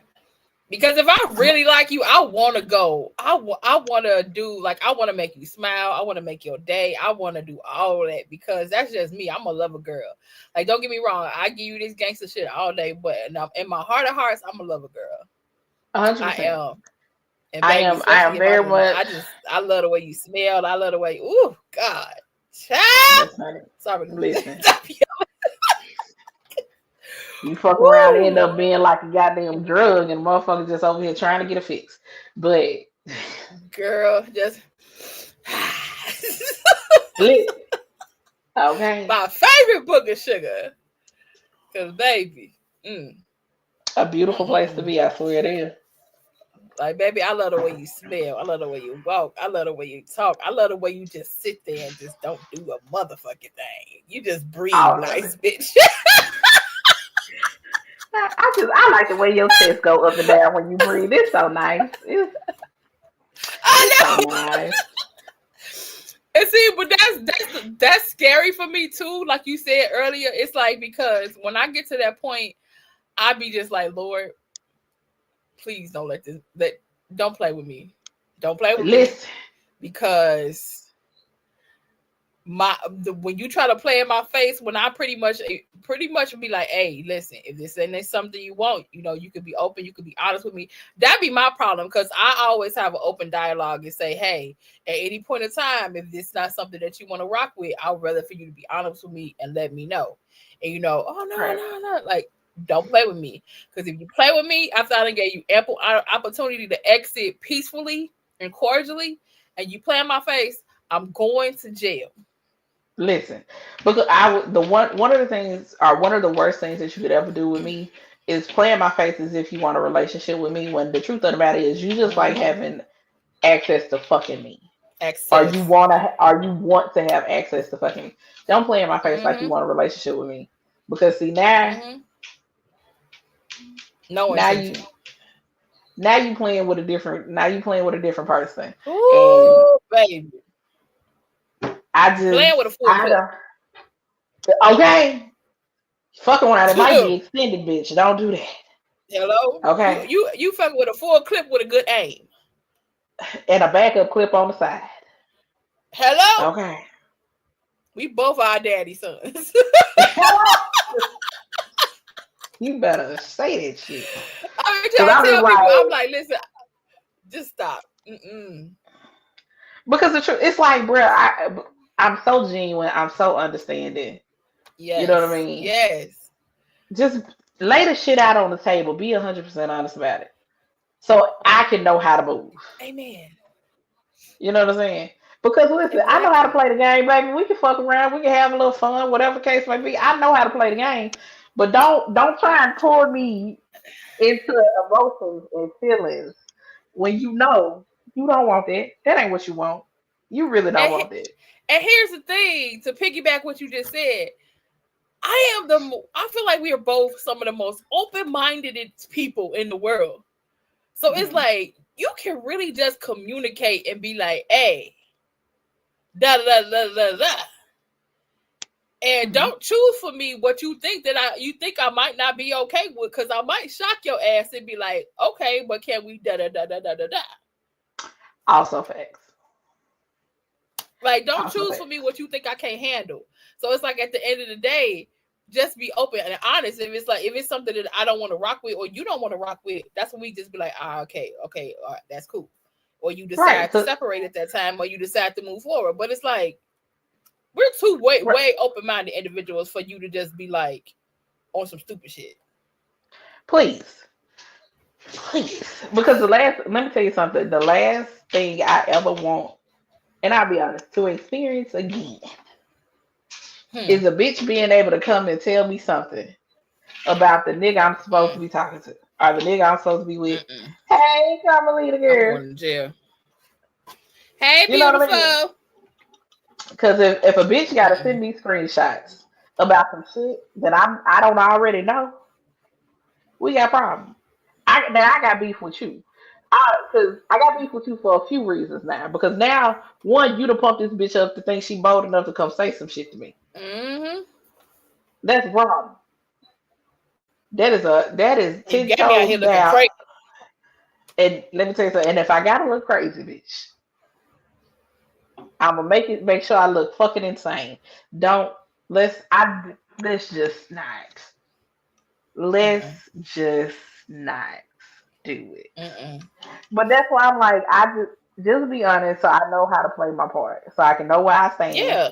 Speaker 3: Because if I really like you, I want to go. I want to do, like, I want to make you smile. I want to make your day. I want to do all that because that's just me. I'm a lover girl. Like, don't get me wrong. I give you this gangster shit all day, but in my heart of hearts, I'm a lover girl.
Speaker 1: 100%.
Speaker 3: I am. And
Speaker 1: baby, I am very much.
Speaker 3: I love the way you smell. I love the way. Ooh, God. Child. Sorry.
Speaker 1: Listen. You fuck around and end up being like a goddamn drug and motherfucker just over here trying to get a fix. But
Speaker 3: girl, just
Speaker 1: okay.
Speaker 3: My favorite book of sugar. Cause baby.
Speaker 1: A beautiful place to be, I swear it is.
Speaker 3: Like, baby, I love the way you smell. I love the way you walk. I love the way you talk. I love the way you just sit there and just don't do a motherfucking thing. You just breathe nice, bitch.
Speaker 1: I like the way your chest go up and down when you breathe. It's so nice.
Speaker 3: I know. So nice. And see, but that's scary for me too. Like you said earlier, it's like, because when I get to that point, I be just like, Lord, please don't don't play with me. Don't play with me. Because when you try to play in my face, when I pretty much be like, hey, listen, if this ain't something you want, you could be open, you could be honest with me. That'd be my problem, because I always have an open dialogue and say, hey, at any point in time, if this is not something that you want to rock with, I'd rather for you to be honest with me and let me know. And oh no, like, don't play with me, because if you play with me after I gave you ample opportunity to exit peacefully and cordially, and you play in my face, I'm going to jail.
Speaker 1: Listen, because one of the things, or one of the worst things that you could ever do with me is play in my face as if you want a relationship with me, when the truth of the matter is you just like having access to fucking me. Or you want to have access to fucking me. Don't play in my face like you want a relationship with me. Because see, now now you playing with a different person.
Speaker 3: Ooh, baby.
Speaker 1: I just
Speaker 3: playing with a full clip.
Speaker 1: Okay. Fucking around, it might be extended, bitch. Don't do that.
Speaker 3: Hello?
Speaker 1: Okay.
Speaker 3: You fucking with a full clip with a good aim.
Speaker 1: And a backup clip on the side.
Speaker 3: Hello?
Speaker 1: Okay.
Speaker 3: We both our daddy sons.
Speaker 1: You better say that shit.
Speaker 3: I mean, tell people, I'm like, listen, just stop.
Speaker 1: Because the truth, it's like, bro, I'm so genuine. I'm so understanding.
Speaker 3: Yes.
Speaker 1: You know what I mean?
Speaker 3: Yes.
Speaker 1: Just lay the shit out on the table. Be 100% honest about it, so I can know how to move.
Speaker 3: Amen.
Speaker 1: You know what I'm saying? Because listen, exactly. I know how to play the game, baby. We can fuck around. We can have a little fun, whatever the case may be. I know how to play the game, but don't try and pour me into emotions and feelings when you know You don't want that. That ain't what you want. You really don't want that.
Speaker 3: And here's the thing, to piggyback what you just said, I feel like we are both some of the most open-minded people in the world. So it's like, you can really just communicate and be like, hey, da da da da da. And don't choose for me what you think you think I might not be okay with, because I might shock your ass and be like, okay, but can we da da da da da da da?
Speaker 1: Also facts.
Speaker 3: Like, don't choose for me what you think I can't handle. So it's like, at the end of the day, just be open and honest. If it's something that I don't want to rock with, or you don't want to rock with, that's when we just be like, okay, all right, that's cool. Or you decide to separate at that time, or you decide to move forward. But it's like, we're two way open-minded individuals for you to just be like on some stupid shit.
Speaker 1: Please. Because let me tell you something. The last thing I ever want, and I'll be honest, to experience again, is a bitch being able to come and tell me something about the nigga I'm supposed to be talking to, or the nigga I'm supposed to be with. Hey, Carmelita girl.
Speaker 3: I'm going to jail. Hey, beautiful.
Speaker 1: I mean? Because if a bitch got to send me screenshots about some shit that I don't already know, we got problems. I got beef with you. Because I got beef with you for a few reasons now. Because now, one, you done pumped this bitch up to think she bold enough to come say some shit to me. That's wrong. That is 10 toes down. And let me tell you something. And if I gotta look crazy, bitch, I'm gonna make sure I look fucking insane. Let's just not. Let's just not do it. But that's why I'm like, I just be honest, so I know how to play my part, so I can know where I stand.
Speaker 3: Yeah,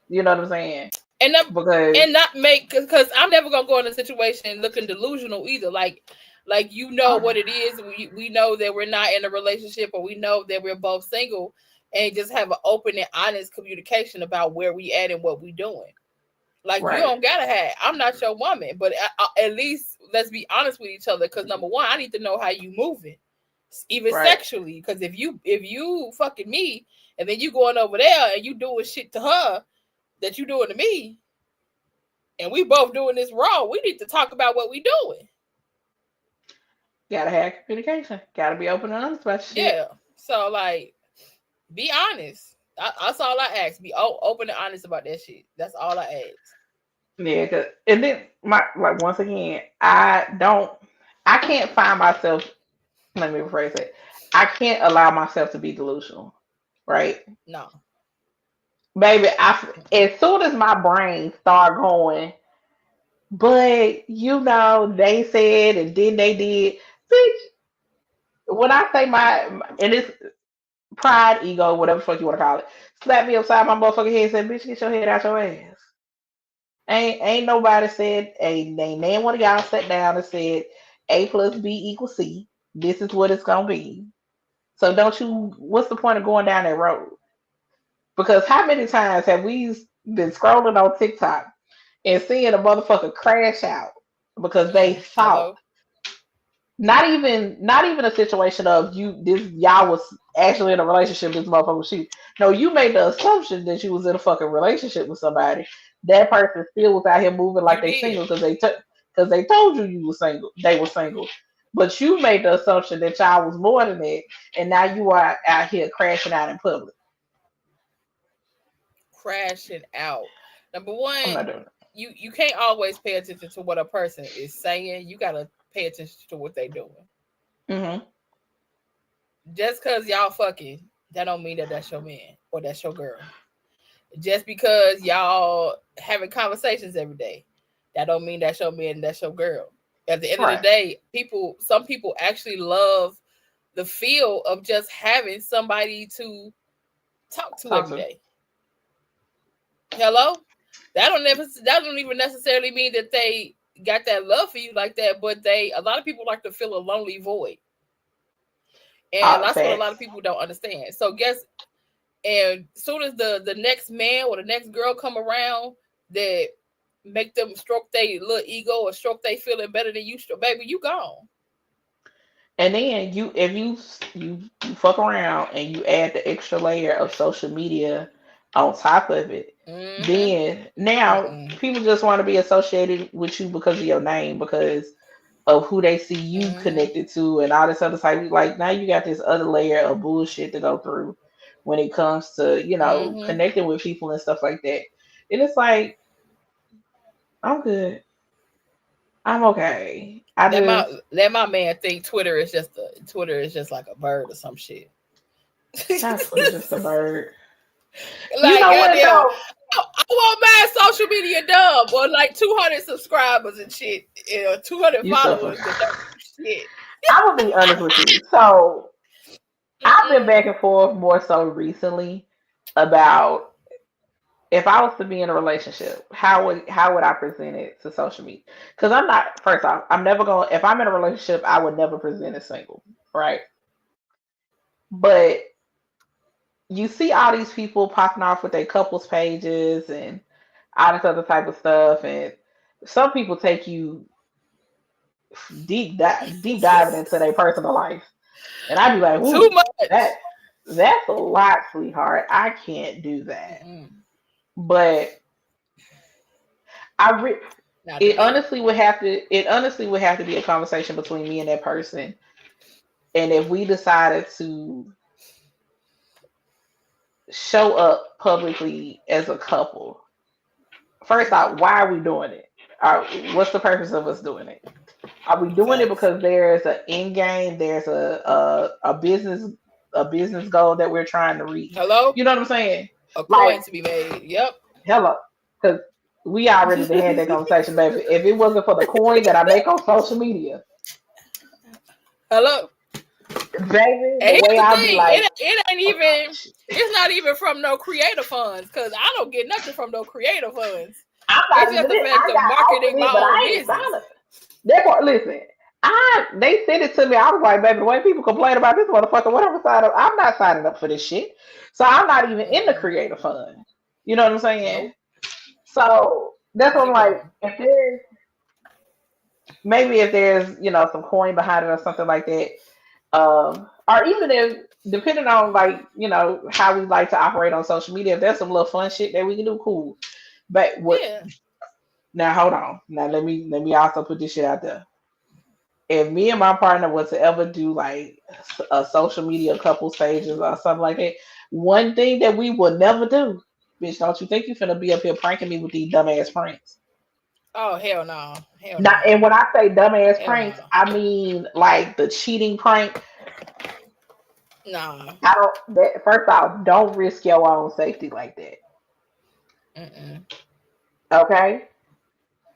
Speaker 1: you know what I'm saying.
Speaker 3: Because I'm never gonna go in a situation looking delusional either. Like you know what it is. We know that we're not in a relationship, or we know that we're both single, and just have an open and honest communication about where we at and what we doing. Like, you don't gotta have. I'm not your woman, but at least let's be honest with each other. Because number one, I need to know how you moving, even sexually. Because if you fucking me, and then you going over there and you doing shit to her that you doing to me, and we both doing this wrong, we need to talk about what we doing.
Speaker 1: Gotta have communication. Gotta be open and honest about shit.
Speaker 3: Yeah. So, like, be honest. That's all I ask. Be open and honest about that shit. That's all I ask.
Speaker 1: Yeah, and then once again, I can't find myself. Let me rephrase it. I can't allow myself to be delusional, right?
Speaker 3: No,
Speaker 1: baby. As soon as my brain start going, but they said and then they did, bitch. When I say and it's pride, ego, whatever the fuck you want to call it, slap me upside my motherfucking head and say, bitch, get your head out your ass. Ain't nobody said, ain't one of y'all sat down and said A plus B equals C. This is what it's gonna be. So what's the point of going down that road? Because how many times have we been scrolling on TikTok and seeing a motherfucker crash out because they thought not even a situation of y'all was actually in a relationship, this motherfucker was cheating. No, you made the assumption that you was in a fucking relationship with somebody. That person still was out here moving like they single because they told you were single. They were single. But you made the assumption that y'all was more than that, and now you are out here crashing out in public.
Speaker 3: Crashing out. Number one, you can't always pay attention to what a person is saying. You gotta pay attention to what they're doing. Just because y'all fucking, that don't mean that that's your man or that's your girl. Just because y'all having conversations every day, that don't mean that's your man and that's your girl. At the end of the day, some people actually love the feel of just having somebody to talk to every day. Hello? That don't even necessarily mean that they got that love for you like that, but a lot of people like to fill a lonely void. And that's what a lot of people don't understand. So and soon as the next man or the next girl come around that make them stroke their little ego or stroke they feeling better than you, baby, you gone.
Speaker 1: And then if you fuck around and you add the extra layer of social media on top of it, then now people just want to be associated with you because of your name, because of who they see you connected to, and all this other type. Like now you got this other layer of bullshit to go through when it comes to connecting with people and stuff like that. And it's like, I'm good. I'm okay.
Speaker 3: Let my man think Twitter is just like a bird or some shit.
Speaker 1: That's just a bird.
Speaker 3: Like, you know what though? I want my social media dumb or like 200 subscribers and shit, 200 followers. Shit.
Speaker 1: I'm gonna be honest with you. So I've been back and forth more so recently about if I was to be in a relationship, how would I present it to social media? Because I'm not. First off, I'm never going. If I'm in a relationship, I would never present it single, right? But you see all these people popping off with their couples pages and all this other type of stuff, and some people take you deep diving into their personal life, and I'd be like,
Speaker 3: too much.
Speaker 1: That's a lot, sweetheart. I can't do that. But it honestly would have to be a conversation between me and that person, and if we decided to show up publicly as a couple, first off, why are we doing it? What's the purpose of us doing it? Are we doing it because there's an end game? There's a business goal that we're trying to reach.
Speaker 3: Hello,
Speaker 1: you know what I'm saying?
Speaker 3: A coin to be made. Yep.
Speaker 1: Hello, because we already had that conversation, baby. If it wasn't for the coin that I make on social media,
Speaker 3: hello,
Speaker 1: baby, the way I be like,
Speaker 3: it ain't even. It's not even from no creator funds, because I don't get nothing from no creator funds. It's just the fact of marketing my own business.
Speaker 1: Listen, they sent it to me. I was like, baby, the way people complain about this motherfucker, whatever side of, I'm not signing up for this shit. So I'm not even in the creator fund. You know what I'm saying? Nope. So that's what I'm like. If there's some coin behind it or something like that, or even if, depending on how we like to operate on social media, if there's some little fun shit that we can do, cool. But now hold on. Now let me also put this shit out there. If me and my partner was to ever do like a social media couple stages or something like that, one thing that we would never do, bitch, don't you think you finna be up here pranking me with these dumbass pranks?
Speaker 3: Oh, hell no.
Speaker 1: And when I say dumbass pranks, I mean like the cheating prank.
Speaker 3: No.
Speaker 1: First off, don't risk your own safety like that. Okay?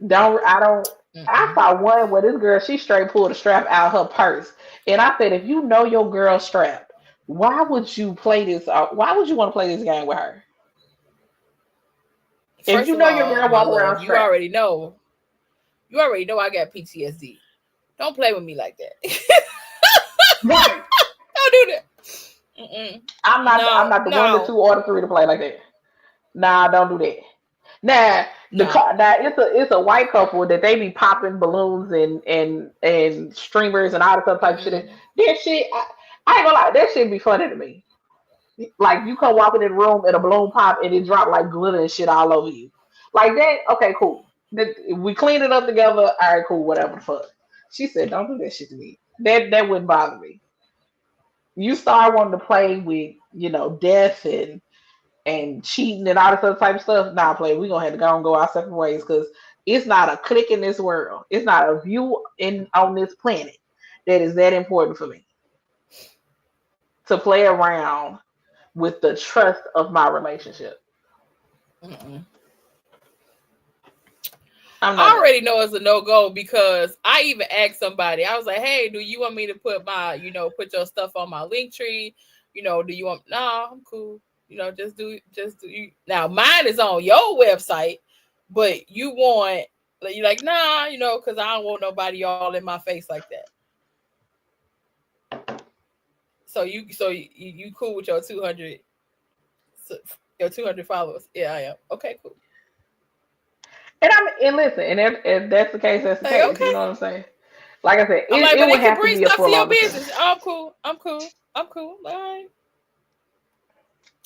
Speaker 1: I saw one where this girl, she straight pulled a strap out of her purse. And I said, if you know your girl's strapped, why would you play this? Why would you want to play this game with her? If you know your girl walk around strapped.
Speaker 3: You already know I got PTSD. Don't play with me like that.
Speaker 1: Right.
Speaker 3: Don't do that.
Speaker 1: I'm not the 1, the 2, or the 3 to play like that. Nah, don't do that. Now it's a white couple that they be popping balloons and streamers and all this other type of shit. That shit, I ain't gonna lie, that shit be funny to me. Like you come walking in the room and a balloon pop and it drop like glitter and shit all over you. Like that, okay, cool. We cleaned it up together. All right, cool, whatever the fuck. She said, don't do that shit to me. That wouldn't bother me. You start wanting to play with, death and cheating and all this other type of stuff. Nah, play. We're gonna have to go our separate ways, because it's not a click in this world. It's not a view on this planet that is that important for me to play around with the trust of my relationship.
Speaker 3: I already know it's a no-go, because I even asked somebody. I was like, hey, do you want me to put put your stuff on my link tree? Do you want? No, I'm cool. Just do. Now mine is on your website, but you want, you're like, nah, because I don't want nobody all in my face like that. So you cool with your 200 followers? Yeah, I am. Okay, cool.
Speaker 1: And listen, and if that's the case, that's the case. Okay. You know what I'm saying? Like I said,
Speaker 3: I'm like,
Speaker 1: it
Speaker 3: but
Speaker 1: would
Speaker 3: it can
Speaker 1: have to
Speaker 3: bring
Speaker 1: be a
Speaker 3: stuff to
Speaker 1: full
Speaker 3: your
Speaker 1: on
Speaker 3: business. Oh, I'm cool. All right.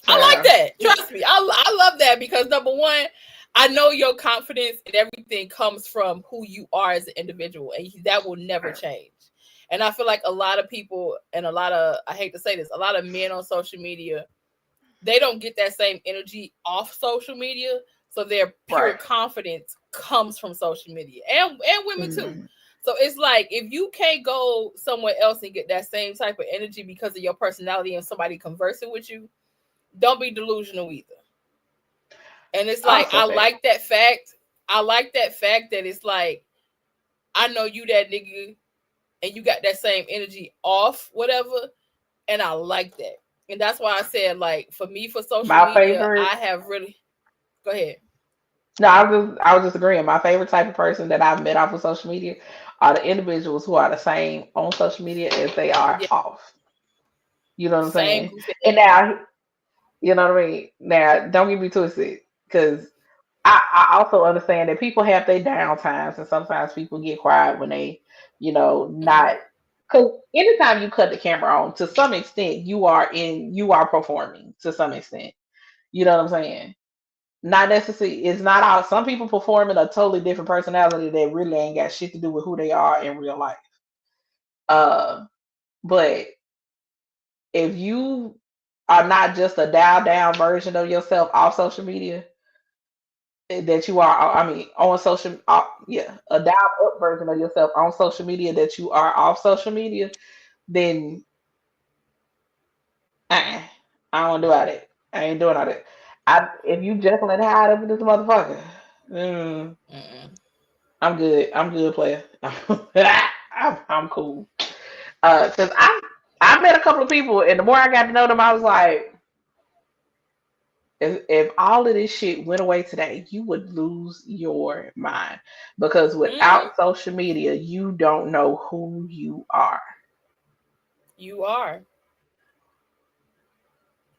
Speaker 1: So,
Speaker 3: I like that. Trust me. I love that because number one, I know your confidence and everything comes from who you are as an individual, and that will never change. And I feel like a lot of people and I hate to say this, a lot of men on social media, they don't get that same energy off social media. So their pure confidence comes from social media and women too. So it's like, if you can't go somewhere else and get that same type of energy because of your personality and somebody conversing with you, don't be delusional either. And it's like, I like that fact. I like that fact that it's like, I know you that nigga and you got that same energy off whatever. And I like that. And that's why I said, like, for me, for social media, I have really, go ahead.
Speaker 1: No, I was just agreeing. My favorite type of person that I've met off of social media are the individuals who are the same on social media as they are off. You know what I'm saying? And now, you know what I mean? Now, don't get me twisted, because I also understand that people have their down times, and sometimes people get quiet when they, not. Because anytime you cut the camera on, to some extent, you are performing to some extent. You know what I'm saying? Not necessarily, it's not all. Some people performing a totally different personality that really ain't got shit to do with who they are in real life. But if you are not just a dialed down version of yourself off social media, that you are, I mean, on social, a dialed up version of yourself on social media that you are off social media, then I don't want to do all that. I ain't doing all that. If you just let hide up in this motherfucker, I'm good. I'm good, player. I'm cool. Cause I met a couple of people, and the more I got to know them, I was like, if all of this shit went away today, you would lose your mind. Because without social media, you don't know who you are.
Speaker 3: You are.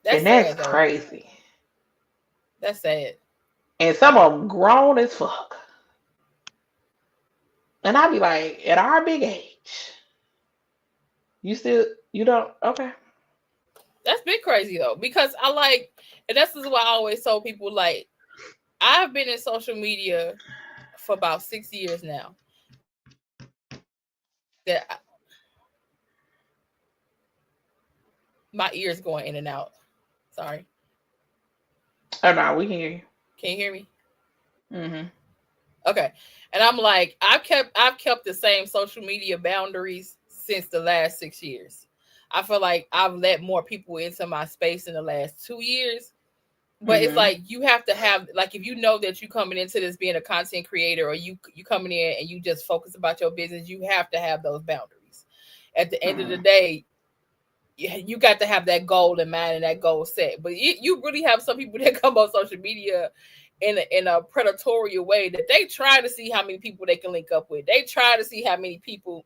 Speaker 1: And that's crazy.
Speaker 3: That's sad.
Speaker 1: And some of them grown as fuck. And I'd be like, at our big age, you don't, okay.
Speaker 3: That's been crazy though, because I like, and this is why I always tell people, like, I've been in social media for about 6 years now. My ears going in and out. Sorry.
Speaker 1: Oh no, we can hear you.
Speaker 3: Can you hear me? Okay. And I'm like, I've kept the same social media boundaries since the last 6 years. I feel like I've let more people into my space in the last 2 years. But it's like, you have to have, like, if you know that you coming into this being a content creator, or you coming in and you just focus about your business, you have to have those boundaries. At the end of the day, you got to have that goal in mind and that goal set. But you really have some people that come on social media in a predatory way, that they try to see how many people they can link up with. They try to see how many people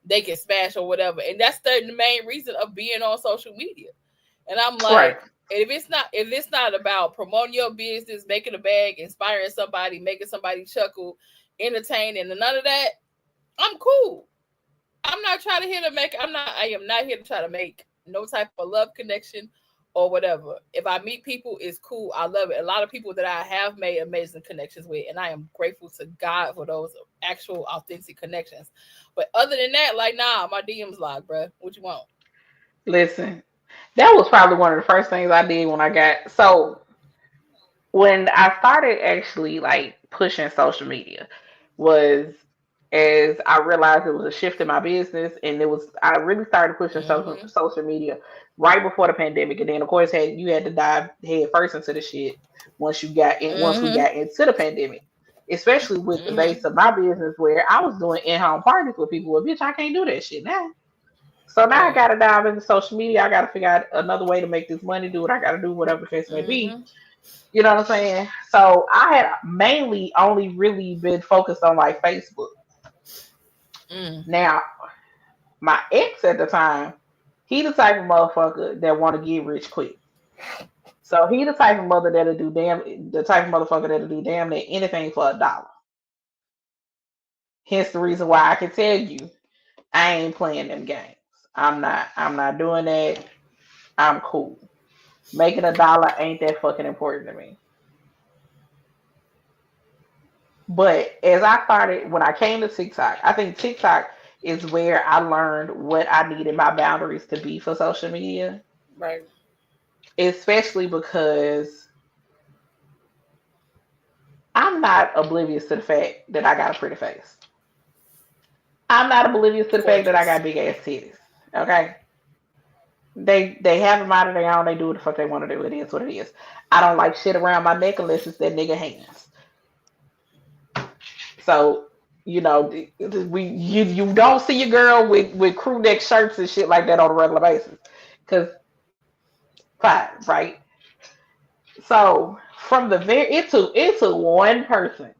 Speaker 3: they can smash or whatever. And that's the main reason of being on social media. And I'm like, if it's not about promoting your business, making a bag, inspiring somebody, making somebody chuckle, entertaining, and none of that, I'm cool. I'm not trying to I am not here to try to make no type of love connection or whatever. If I meet people, it's cool. I love it. A lot of people that I have made amazing connections with, and I am grateful to God for those actual authentic connections. But other than that, like, nah, my DM's locked, bro. What you want?
Speaker 1: Listen, that was probably one of the first things I did when I started actually like pushing social media, was as I realized it was a shift in my business, and I really started pushing social media right before the pandemic, and then of course you had to dive head first into the shit once we got into the pandemic, especially with the base of my business where I was doing in-home parties with people. Well, bitch, I can't do that shit now. So now I gotta dive into social media. I gotta figure out another way to make this money, do what I gotta do, whatever the case may be. You know what I'm saying? So I had mainly only really been focused on like Facebook. Now, my ex at the time, he the type of motherfucker that want to get rich quick. So he the type of motherfucker that'll do damn near anything for $1. Hence the reason why I can tell you I ain't playing them games. I'm not doing that. I'm cool. Making $1 ain't that fucking important to me. But as I started, when I came to TikTok, I think TikTok is where I learned what I needed my boundaries to be for social media.
Speaker 3: Right.
Speaker 1: Especially because I'm not oblivious to the fact that I got a pretty face. I'm not oblivious to the fact that I
Speaker 3: Gorgeous.
Speaker 1: got big ass titties. Okay. They have them out of their own. They do what the fuck they want to do. It is what it is. I don't like shit around my neck unless it's that nigga hands. So you don't see your girl with crew neck shirts and shit like that on a regular basis. Cause fine, right? So from the very it took one person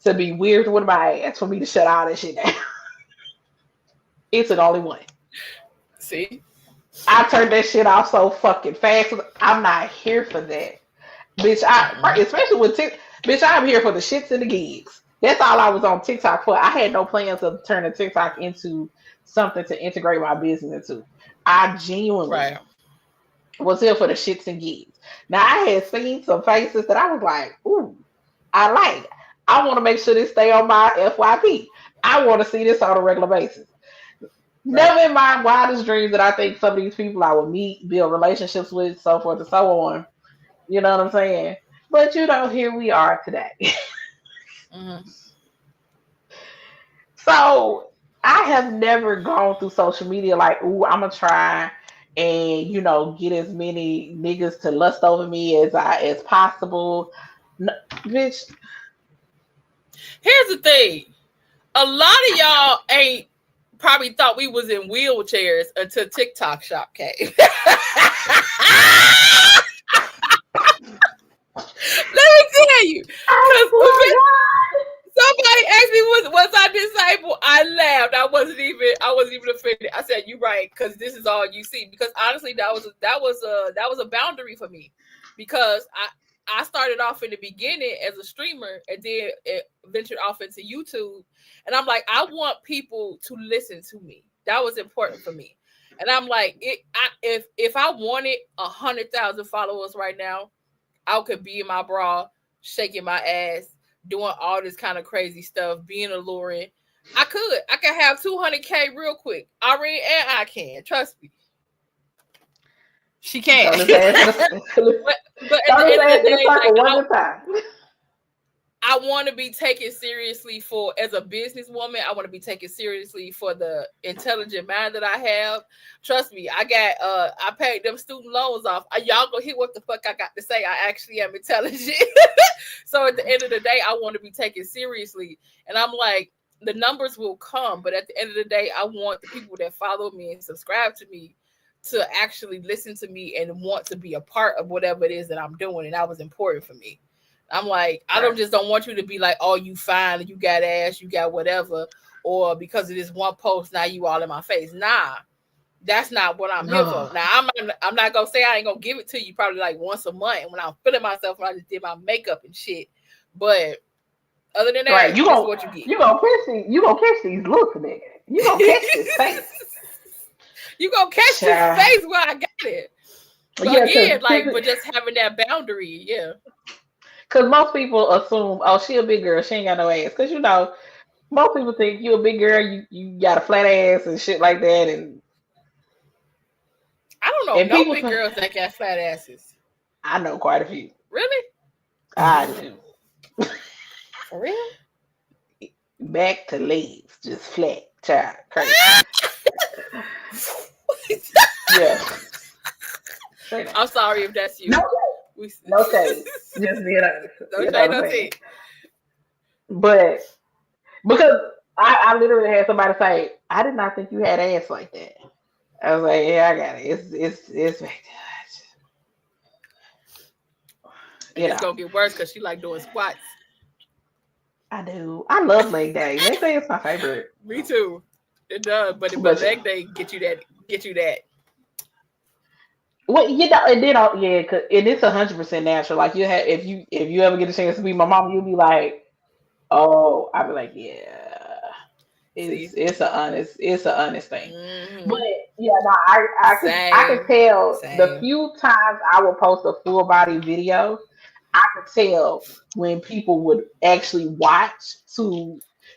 Speaker 1: to be weird with my ass for me to shut all that shit down. It took only one.
Speaker 3: See?
Speaker 1: I turned that shit off so fucking fast. I'm not here for that. Bitch, especially with bitch, I'm here for the shits and the gigs. That's all I was on TikTok for. I had no plans of turning TikTok into something to integrate my business into. I genuinely was here for the shits and gigs. Now I had seen some faces that I was like, ooh, I like. I want to make sure this stay on my FYP. I want to see this on a regular basis. Never in my wildest dreams that I think some of these people I will meet, build relationships with, so forth and so on. You know what I'm saying? But here we are today.
Speaker 3: Mm-hmm.
Speaker 1: So I have never gone through social media like, ooh, I'm gonna try and get as many niggas to lust over me as possible. No, bitch.
Speaker 3: Here's the thing. A lot of y'all ain't probably thought we was in wheelchairs until TikTok shop came. Let me tell you, because somebody asked me, was I disabled? I laughed. I wasn't even offended. I said, "You right," because this is all you see. Because honestly, that was a boundary for me, because I started off in the beginning as a streamer and then it ventured off into YouTube, and I'm like, I want people to listen to me. That was important for me, and I'm like, if I wanted 100,000 followers right now, I could be in my bra, shaking my ass, doing all this kind of crazy stuff, being alluring. I could have 200K real quick. Irene and I can. Trust me. She can. But at the end of the day, I want to be taken seriously as a businesswoman. I want to be taken seriously for the intelligent mind that I have. Trust me, I paid them student loans off. Y'all go hear what the fuck I got to say. I actually am intelligent. So at the end of the day, I want to be taken seriously. And I'm like, the numbers will come. But at the end of the day, I want the people that follow me and subscribe to me to actually listen to me and want to be a part of whatever it is that I'm doing. And that was important for me. I'm like, I don't want you to be like, oh, you fine, you got ass, you got whatever, or because of this one post, now you all in my face. Nah, that's not what I'm here for. Now, I'm not gonna say I ain't gonna give it to you probably like once a month when I'm feeling myself when I just did my makeup and shit. But other than that,
Speaker 1: this is what you get. You gonna catch these looks, nigga. You gonna catch this face.
Speaker 3: You gonna catch this face where I got it. So again, but just having that boundary, yeah.
Speaker 1: Because most people assume, oh, she a big girl, she ain't got no ass. Because most people think you a big girl, you got a flat ass and shit like that. And
Speaker 3: I don't know no big girls that got flat asses.
Speaker 1: I know quite a few.
Speaker 3: Really?
Speaker 1: I do.
Speaker 3: For real?
Speaker 1: Back to legs, just flat, child, crazy. Yeah.
Speaker 3: I'm sorry if that's you.
Speaker 1: No shade. Just being honest.
Speaker 3: No shade.
Speaker 1: But because I literally had somebody say, I did not think you had ass like that. I was like, yeah, I got it. It's back
Speaker 3: there. It's gonna get worse because she like doing squats.
Speaker 1: I do. I love leg day. Leg day is my favorite.
Speaker 3: Me too. It does, but leg day get you that.
Speaker 1: Well, and then cause it's 100% natural. Like if you ever get a chance to meet my mom, you'll be like, oh, I'll be like, yeah. It's an honest thing. Mm-hmm. But yeah, no, I could tell the few times I would post a full body video, I could tell when people would actually watch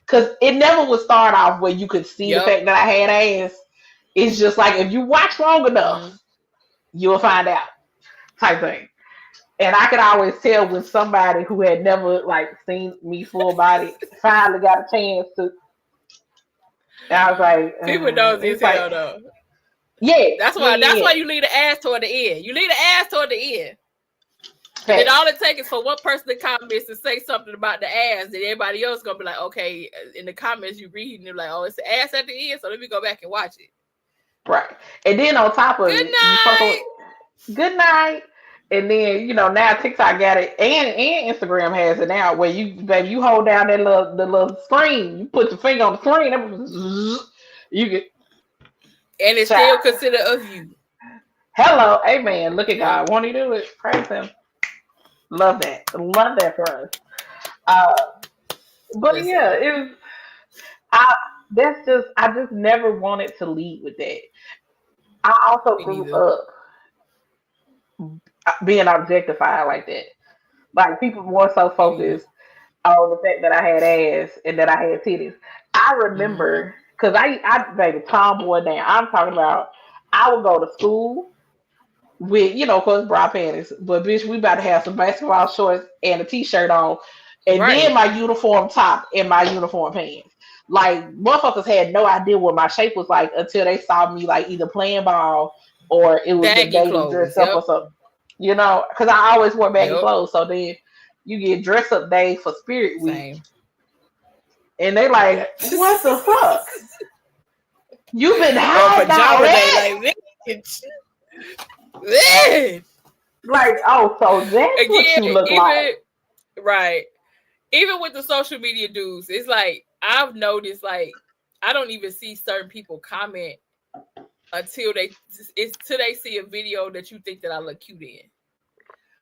Speaker 1: because it never would start off where you could see the fact that I had ass. It's just like if you watch long enough, you'll find out type thing. And I could always tell when somebody who had never like seen me full body finally got a chance to. I was like,
Speaker 3: people know this hell though.
Speaker 1: Yeah,
Speaker 3: that's why you leave the ass toward the end. You leave the ass toward the end. And then all it takes is for one person to comment to say something about the ass, and everybody else gonna be like, okay, in the comments you read, and they're like, oh, it's the ass at the end, so let me go back and watch it.
Speaker 1: Right, and then on top of good night. And then now TikTok got it, and Instagram has it now, where you hold down the little screen, you put your finger on the screen, you get,
Speaker 3: and it's still considered of you.
Speaker 1: Hello, amen. Look at God, won't He do it? Praise Him. Love that for us. But yeah, it was. I just never wanted to lead with that. I also grew up being objectified like that. Like people more so focused on the fact that I had ass and that I had titties. I remember because I baby tomboy down. I'm talking about I would go to school with of course bra panties, but bitch, we about to have some basketball shorts and a t-shirt on, and then my uniform top and my uniform pants. Like motherfuckers had no idea what my shape was like until they saw me like either playing ball or it was the day to dress up or something. Because I always wore baggy clothes. So then you get dress up day for Spirit Week. And they like, what the fuck? You've been hiding already. Like, oh, so that's what you look like.
Speaker 3: Right. Even with the social media dudes, it's like, I've noticed, like, I don't even see certain people comment until they see a video that you think that I look cute in.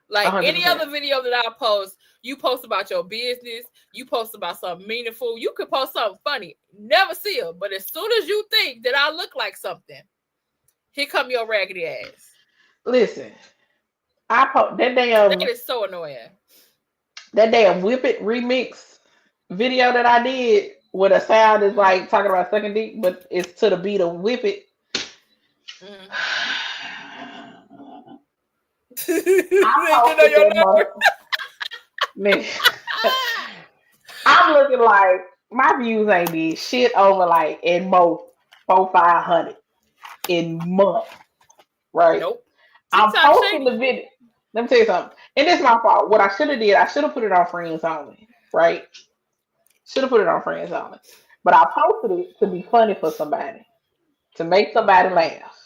Speaker 3: Like 100%. Any other video that I post, you post about your business, you post about something meaningful, you could post something funny, never see it. But as soon as you think that I look like something, here come your raggedy ass.
Speaker 1: Listen, I post that
Speaker 3: is so annoying.
Speaker 1: That damn Whip It remix video that I did where the sound is like talking about sucking dick, but it's to the beat of Whip It. Man, I'm looking like my views ain't did shit over like in most 400-500 in months, right? Nope. I'm posting the video. Let me tell you something, and it's my fault. What I should have did, I should have put it on friends only, right? Should have put it on friends only, but I posted it to be funny for somebody, to make somebody laugh.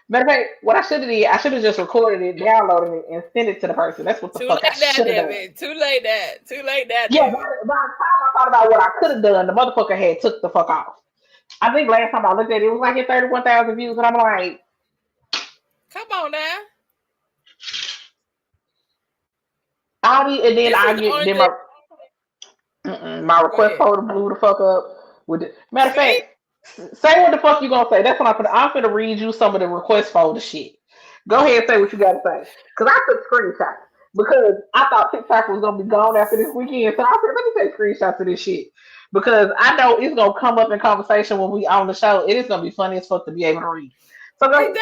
Speaker 1: Matter of fact, what I should have did, I should have just recorded it, downloaded it, and sent it to the person. That's what the fuck I should have done. Too late that. Yeah, by the time I thought about what I could have done, the motherfucker had took the fuck off. I think last time I looked at it, it was like at 31,000 views, and I'm like,
Speaker 3: come on now.
Speaker 1: And then I get my request folder blew the fuck up. With it. Matter of fact, say what the fuck you gonna say. That's what I'm finna read you some of the request folder shit. Go ahead and say what you gotta say. Cause I took screenshots because I thought TikTok was gonna be gone after this weekend. So I said, let me take screenshots of this shit. Because I know it's gonna come up in conversation when we on the show. It is gonna be funny as fuck to be able to read. So go ahead.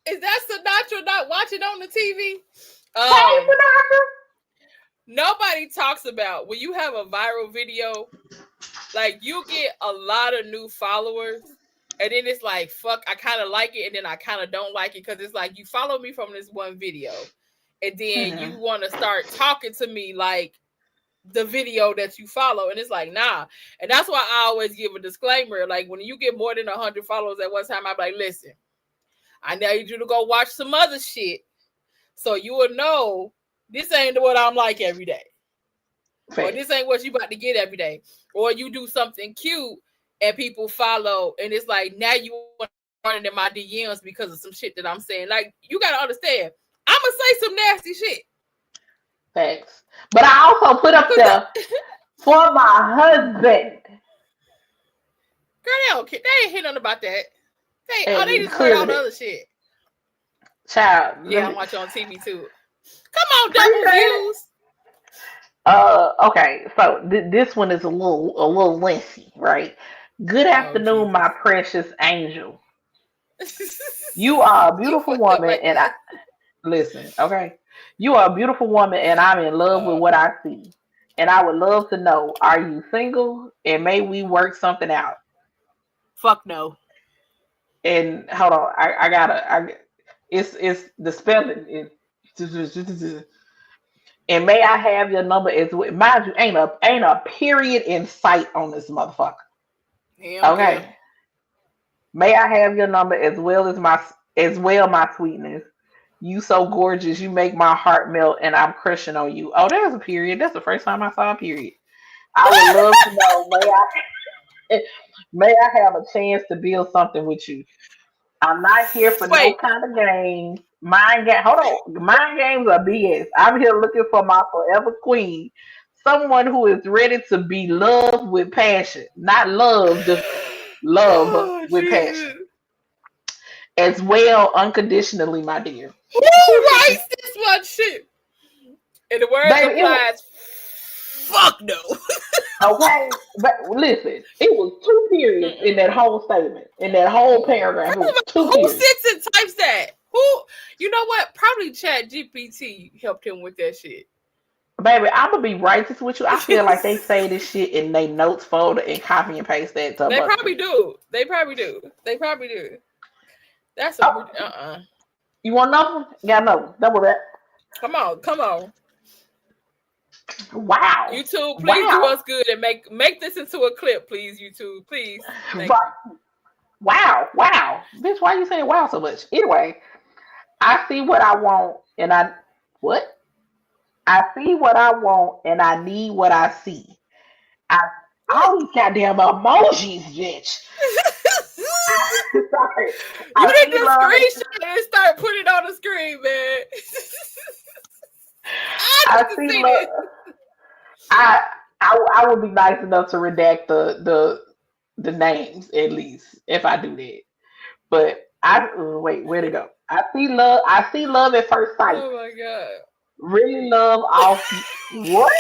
Speaker 3: Is that Sinatra not watching on the TV?
Speaker 1: Hey, Sinatra.
Speaker 3: Nobody talks about when you have a viral video, like you get a lot of new followers, and then it's like, fuck, I kind of like it, and then I kind of don't like it, because it's like you follow me from this one video, and then you want to start talking to me like the video that you follow, and it's like, nah. And that's why I always give a disclaimer, like when you get more than 100 followers at one time, I'm like, listen, I need you to go watch some other shit so you will know this ain't what I'm like every day. Fair. Or this ain't what you about to get every day. Or you do something cute and people follow, and it's like, now you want to run in my DMs because of some shit that I'm saying. Like, you got to understand, I'm going to say some nasty shit.
Speaker 1: Thanks. But I also put up there For my husband.
Speaker 3: Girl, they ain't hear nothing about that. They just heard all the other shit.
Speaker 1: Child.
Speaker 3: Yeah, I'm watching on TV too. Come on, double views.
Speaker 1: Okay, so this one is a little lengthy, right? Good afternoon, my precious angel. You are a beautiful woman, and I listen, okay? You are a beautiful woman, and I'm in love with what I see. And I would love to know, are you single? And may we work something out?
Speaker 3: Fuck no.
Speaker 1: And hold on, it's the spelling is. And may I have your number as well? Mind you, ain't a period in sight on this motherfucker. Okay. May I have your number as well, my sweetness. You so gorgeous, you make my heart melt, and I'm crushing on you. Oh, there's a period. That's the first time I saw a period. I would love to know. May I have a chance to build something with you? I'm not here for no kind of games. Hold on. Mind games are BS. I'm here looking for my forever queen. Someone who is ready to be loved with passion. Not loved, love with passion. As well, unconditionally, my dear.
Speaker 3: Who writes this much shit? And the word applies, fuck no.
Speaker 1: Okay, but listen, it was 2 periods in that whole statement, in that whole paragraph. It was 2 periods.
Speaker 3: Who sits and types that? Who? You know what? Probably ChatGPT helped him with that shit.
Speaker 1: Baby, I'm gonna be righteous with you. I feel like they say this shit in their notes folder and copy and paste that.
Speaker 3: They probably do. They probably do. That's a
Speaker 1: You want another one? Got another one. Double that.
Speaker 3: Come on.
Speaker 1: Wow.
Speaker 3: YouTube, please do us good and make this into a clip, please. YouTube, please.
Speaker 1: Wow. Bitch, why you saying wow so much? Anyway, I see what I want and I see what I want and I need what I see. All these goddamn emojis, bitch.
Speaker 3: Sorry. You need to screenshot and start putting it on the screen, man. I see love.
Speaker 1: I would be nice enough to redact the names at least if I do that. But wait, where'd it go? I see love at first sight.
Speaker 3: Oh my god.
Speaker 1: Really love off what?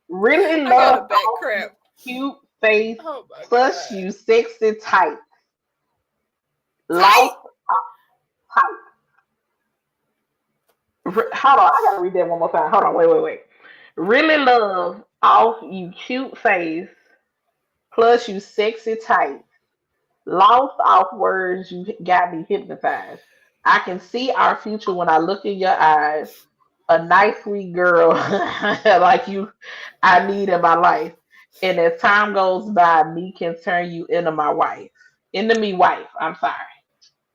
Speaker 1: Really love off
Speaker 3: crap.
Speaker 1: Cute face plus you sexy type. Lost type. Hold on, I gotta read that one more time. Hold on, wait. Really love off you cute face plus you sexy type. Lost off words, you got me hypnotized. I can see our future when I look in your eyes. A nice, sweet girl like you, I need in my life. And as time goes by, me can turn you into my wife. Into me wife. I'm sorry.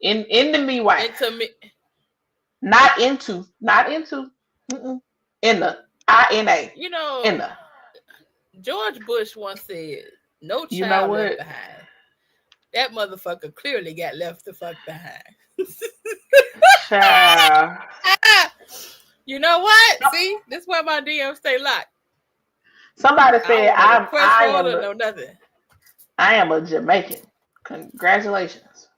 Speaker 1: Into me wife.
Speaker 3: Into me.
Speaker 1: Not into. Mm-mm. In the. I-N-A.
Speaker 3: You know,
Speaker 1: in the.
Speaker 3: George Bush once said, no child left behind. That motherfucker clearly got left the fuck behind.
Speaker 1: Child.
Speaker 3: You know what? See, this is why my DMs stay locked.
Speaker 1: Somebody said I am a Jamaican. Congratulations.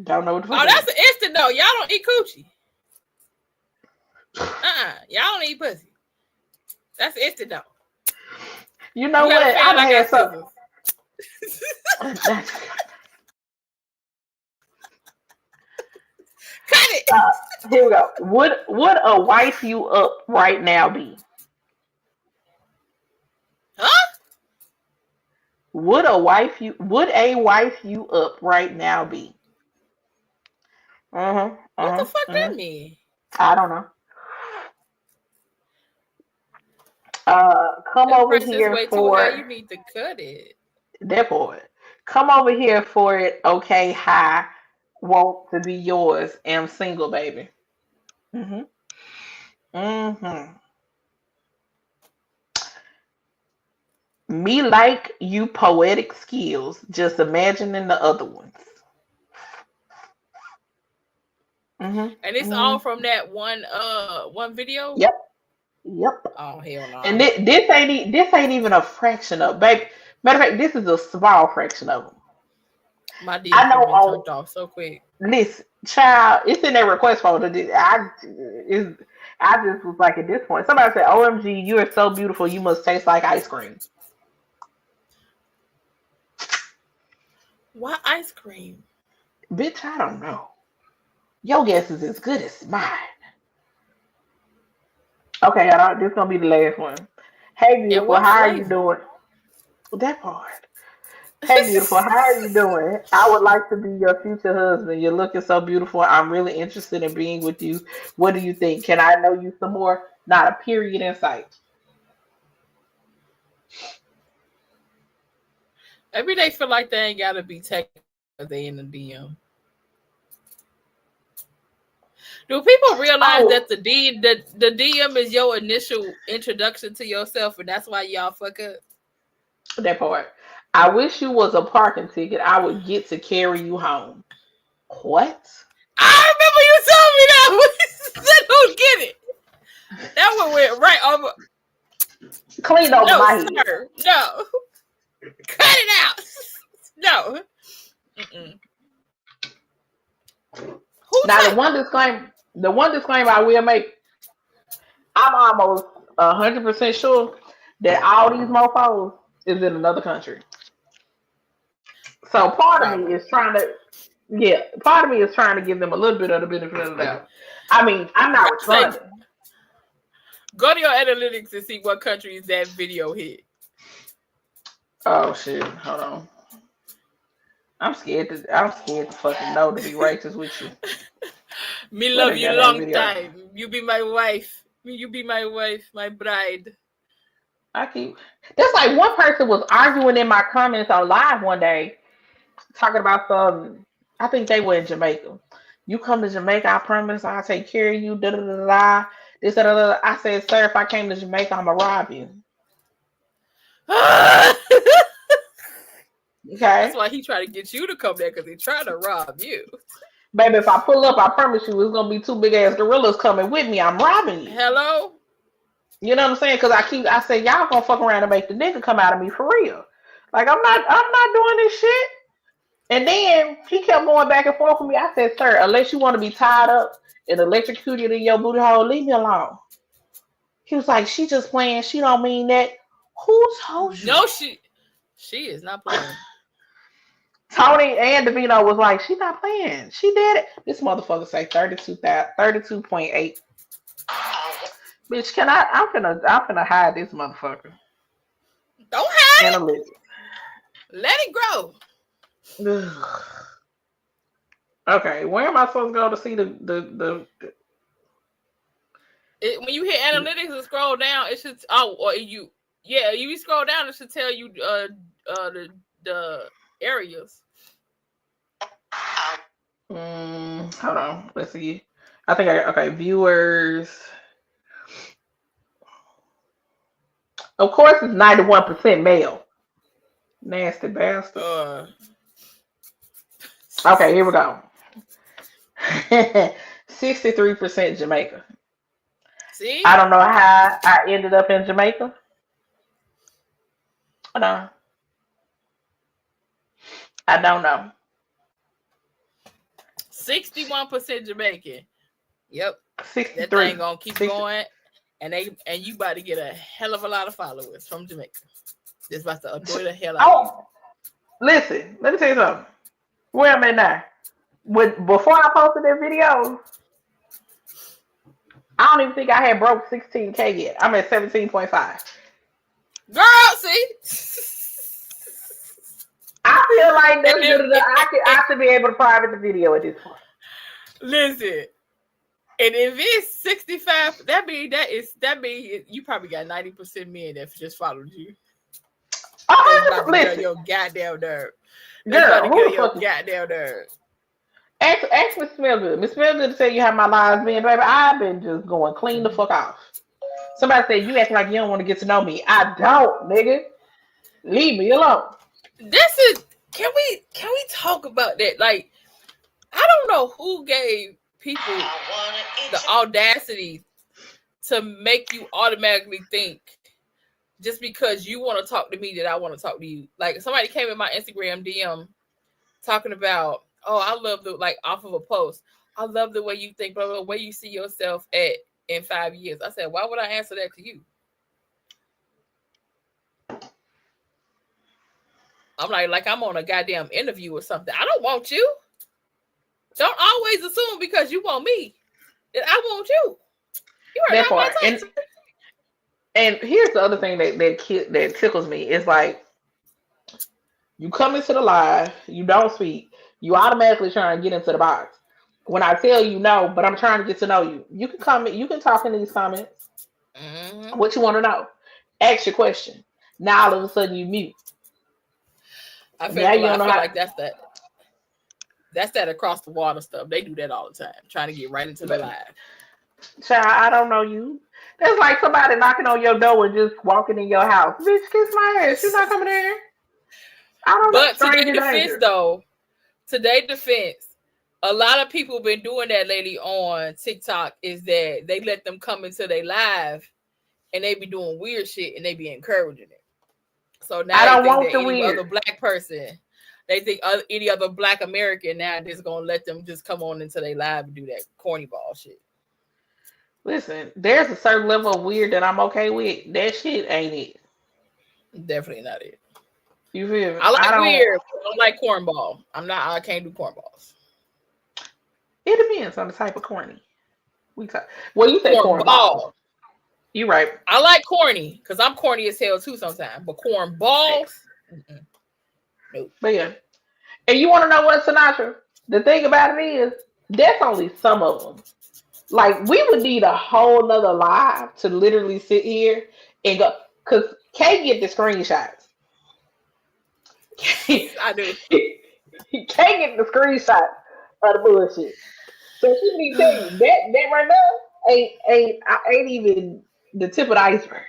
Speaker 1: Don't know what the fuck.
Speaker 3: Oh, that's an instant no. Y'all don't eat coochie. Y'all don't eat pussy. That's an instant no.
Speaker 1: You know what? I've had something.
Speaker 3: Cut it.
Speaker 1: Here we go. Would a wife you up right now be?
Speaker 3: Huh?
Speaker 1: Would a wife you up right now be?
Speaker 3: What the fuck that mean?
Speaker 1: I don't know. Come over here for it.
Speaker 3: You need to cut it.
Speaker 1: Therefore, come over here for it. Okay, hi. Want to be yours. Am single, baby. Me like you poetic skills. Just imagining the other ones.
Speaker 3: And it's all from that one video.
Speaker 1: Yep. Yep.
Speaker 3: Oh hell no.
Speaker 1: And this ain't even a fraction of, baby. Matter of fact, this is a small fraction of them.
Speaker 3: My DMs have been turned off so quick.
Speaker 1: Listen, child, it's in their request folder. I just was like, at this point, somebody said, "OMG, you are so beautiful. You must taste like ice cream."
Speaker 3: Why ice cream?
Speaker 1: Bitch, I don't know. Your guess is as good as mine. Okay, this is gonna be the last one. Hey, beautiful, how are you doing? That part. Hey, beautiful, how are you doing? I would like to be your future husband. You're looking so beautiful. I'm really interested in being with you. What do you think? Can I know you some more? Not a period in sight.
Speaker 3: Maybe they feel like they ain't gotta be technical because they in the DM. Do people realize that the DM is your initial introduction to yourself, and that's why y'all fuck up?
Speaker 1: That part. I wish you was a parking ticket. I would get to carry you home. What?
Speaker 3: I remember you told me that. I don't get it. That one went right over.
Speaker 1: Clean over my
Speaker 3: head. No. Cut it out. No. Mm-mm.
Speaker 1: Now the one disclaimer I will make, I'm almost 100% sure that all these mofos is in another country. So part of me is trying to give them a little bit of the benefit of the doubt. I mean, I'm not responding.
Speaker 3: Go to your analytics and see what countries that video hit.
Speaker 1: Oh shit! Hold on. I'm scared to fucking know, to be righteous with you.
Speaker 3: Me love you long time. You be my wife. You be my wife, my bride.
Speaker 1: That's like one person was arguing in my comments on live one day, talking about some. I think they were in Jamaica. You come to Jamaica, I promise I'll take care of you. Da da da da. This da da da. I said, sir, if I came to Jamaica, I'ma rob you. Okay.
Speaker 3: That's why he tried to get you to come there, because he tried to rob you.
Speaker 1: Baby, if I pull up, I promise you it's gonna be two big ass gorillas coming with me. I'm robbing you.
Speaker 3: Hello?
Speaker 1: You know what I'm saying? Because I say y'all gonna fuck around and make the nigga come out of me for real. Like I'm not doing this shit. And then he kept going back and forth with me. I said, sir, unless you want to be tied up and electrocuted in your booty hole, leave me alone. He was like, she just playing. She don't mean that. Who told you?
Speaker 3: No, she is not playing.
Speaker 1: Tony and Davino was like, she not playing. She did it. This motherfucker say 32.8. Bitch, I'm finna hide this motherfucker.
Speaker 3: Don't hide
Speaker 1: it.
Speaker 3: Let it grow.
Speaker 1: Okay, where am I supposed to go to see the
Speaker 3: when you hit analytics and scroll down, it should you scroll down, it should tell you the areas.
Speaker 1: Hold on, let's see. I think viewers. Of course, it's 91% male. Nasty bastard. Okay, here we go. 63% Jamaica.
Speaker 3: See?
Speaker 1: I don't know how I ended up in Jamaica. No. I don't know.
Speaker 3: 61% Jamaican. Yep.
Speaker 1: 63.
Speaker 3: That thing gonna keep going, and you about to get a hell of a lot of followers from Jamaica. This about to annoy the hell out of you.
Speaker 1: Listen, let me tell you something. Where am I now? Before I posted that video, I don't even think I had broke 16K yet. I'm at 17.5.
Speaker 3: Girl, see?
Speaker 1: I feel like I should be able to private the video at this point.
Speaker 3: Listen, and if it's 65, that means you probably got 90% men that just followed you.
Speaker 1: Listen,
Speaker 3: your goddamn nerve.
Speaker 1: Girl, who the fuck?
Speaker 3: Goddamn nerve.
Speaker 1: Ask Miss Smell Good. Miss Smell Good to tell you how my lives been, baby. I've been just going clean the fuck off. Somebody said you act like you don't want to get to know me. I don't, nigga. Leave me alone.
Speaker 3: Can we talk about that? Like, I don't know who gave people the audacity to make you automatically think just because you want to talk to me that I want to talk to you. Like somebody came in my Instagram DM talking about, oh, I love the like off of a post. I love the way you think, blah, blah, blah, where you see yourself at in 5 years. I said, why would I answer that to you? I'm like I'm on a goddamn interview or something. I don't want you. Don't always assume because you want me that I want you. You are not my type.
Speaker 1: And here's the other thing that tickles me is like you come into the live, you don't speak, you automatically try and get into the box. When I tell you no, but I'm trying to get to know you, you can comment, you can talk in these comments. Mm-hmm. What you want to know? Ask your question. Now all of a sudden you mute.
Speaker 3: I feel like that's that across the water stuff. They do that all the time, trying to get right into the live.
Speaker 1: Child, I don't know you. That's like somebody knocking on your door and just walking in your house. Bitch, kiss my ass. She's not coming in. I don't know.
Speaker 3: But to their defense, a lot of people been doing that lately on TikTok is that they let them come into their live and they be doing weird shit and they be encouraging it. So now
Speaker 1: I don't want
Speaker 3: any other black person, they think any other black American now just gonna let them just come on into their live and do that corny ball shit.
Speaker 1: Listen, there's a certain level of weird that I'm okay with. That shit ain't it.
Speaker 3: Definitely not it.
Speaker 1: You feel me?
Speaker 3: I like weird. I don't like cornball. I can't do cornballs.
Speaker 1: It depends on the type of corny. You say cornball. You right.
Speaker 3: I like corny because I'm corny as hell too sometimes. But cornballs, nope.
Speaker 1: But yeah. And you want to know what, Sinatra? The thing about it is, that's only some of them. Like, we would need a whole nother live to literally sit here and go, because Kay get the screenshots.
Speaker 3: I do.
Speaker 1: Kay get the screenshots of the bullshit. So she be telling you, that right now ain't even the tip of the iceberg.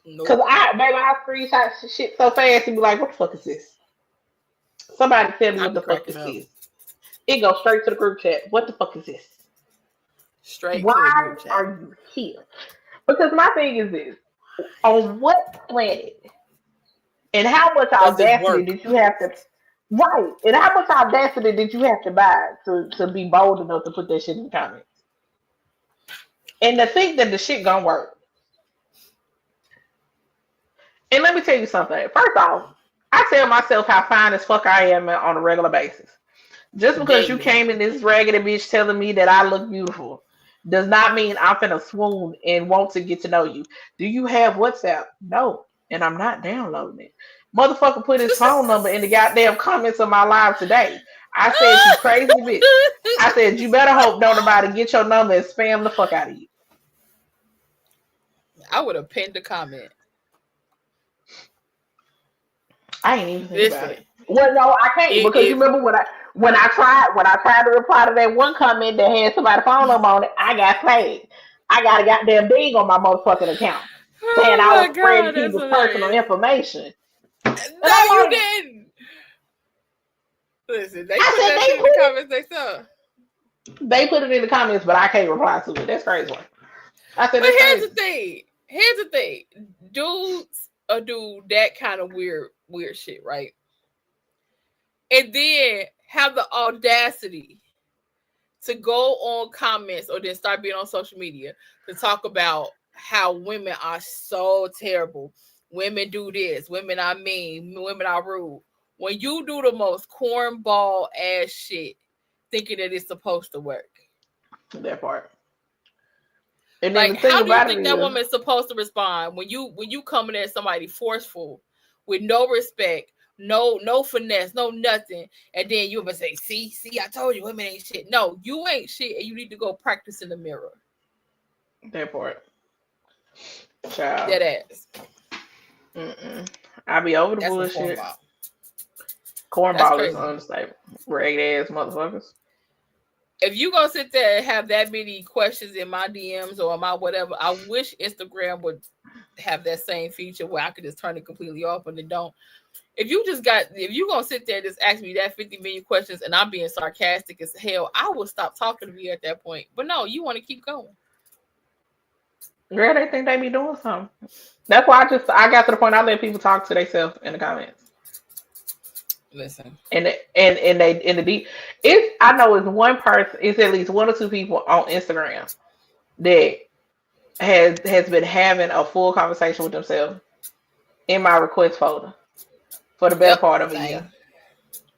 Speaker 1: Because I screenshot shit so fast and be like, what the fuck is this? Somebody tell me what the fuck is this. It goes straight to the group chat. What the fuck is this? Why are you here? Because my thing is this: on what planet and how much audacity did you have to? Right, and how much audacity did you have to buy to be bold enough to put that shit in the comments? And to think that the shit gonna work. And let me tell you something. First off, I tell myself how fine as fuck I am on a regular basis. Just because you came in this raggedy bitch telling me that I look beautiful does not mean I'm finna swoon and want to get to know you. Do you have WhatsApp? No. And I'm not downloading it. Motherfucker put his phone number in the goddamn comments of my live today. I said, you crazy bitch. I said, you better hope don't nobody get your number and spam the fuck out of you.
Speaker 3: I would have pinned the comment.
Speaker 1: I ain't even think about it. Well, no, I can't because you remember when I tried to reply to that one comment that had somebody's phone number on it, I got flagged. I got a goddamn ding on my motherfucking account saying I was spreading people's personal information.
Speaker 3: No, you didn't. Listen, they put that shit in the comments themselves.
Speaker 1: They put it in the comments, but I can't reply to it. That's crazy. I said,
Speaker 3: but here's the thing. Dudes do that kind of weird shit, right? And then have the audacity to go on comments or then start being on social media to talk about how women are so terrible. Women do this. Women are mean. Women are rude. When you do the most cornball ass shit, thinking that it's supposed to work.
Speaker 1: That part. And then
Speaker 3: like, how do you think that woman is supposed to respond when you coming at somebody forceful with no respect, no finesse, no nothing, and then you ever say, see, I told you women ain't shit. No, you ain't shit, and you need to go practice in the mirror.
Speaker 1: That part. Child.
Speaker 3: That ass.
Speaker 1: I be over the bullshit. Cornball is unstable. Ragged ass motherfuckers.
Speaker 3: If you gonna sit there and have that many questions in my DMs or my whatever, I wish Instagram would have that same feature where I could just turn it completely off, and they don't. If you gonna sit there and just ask me that 50 million questions and I'm being sarcastic as hell, I will stop talking to you at that point. But no, you want to keep going.
Speaker 1: Girl, they think they be doing something. That's why I got to the point I let people talk to themselves in the comments.
Speaker 3: Listen.
Speaker 1: And they in the deep. I know it's one person. It's at least one or two people on Instagram that has been having a full conversation with themselves in my request folder for the better part of a year.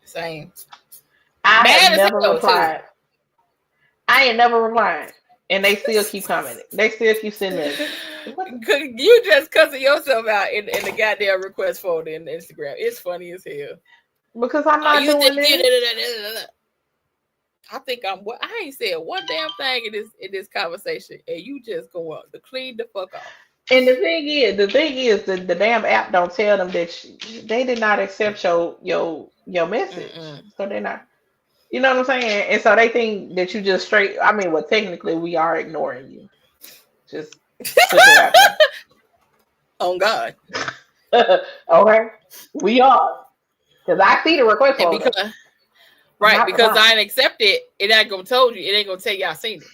Speaker 3: Same.
Speaker 1: I have never replied. I ain't never replied. And they still keep commenting. They still keep sending me.
Speaker 3: You just cussing yourself out in the goddamn request folder in Instagram. It's funny as hell.
Speaker 1: Because I'm not doing this.
Speaker 3: I think I ain't said one damn thing in this conversation, and you just go up to clean the fuck off.
Speaker 1: And the thing is, the damn app don't tell them that they did not accept your message. So they're not. You know what I'm saying? And so they think that you just straight. I mean, well, technically, we are ignoring you. Just put it out there.
Speaker 3: Oh God.
Speaker 1: Okay, we are. Because I see the request folder.
Speaker 3: Because I ain't accept it. It ain't gonna told you. It ain't gonna tell you I seen it.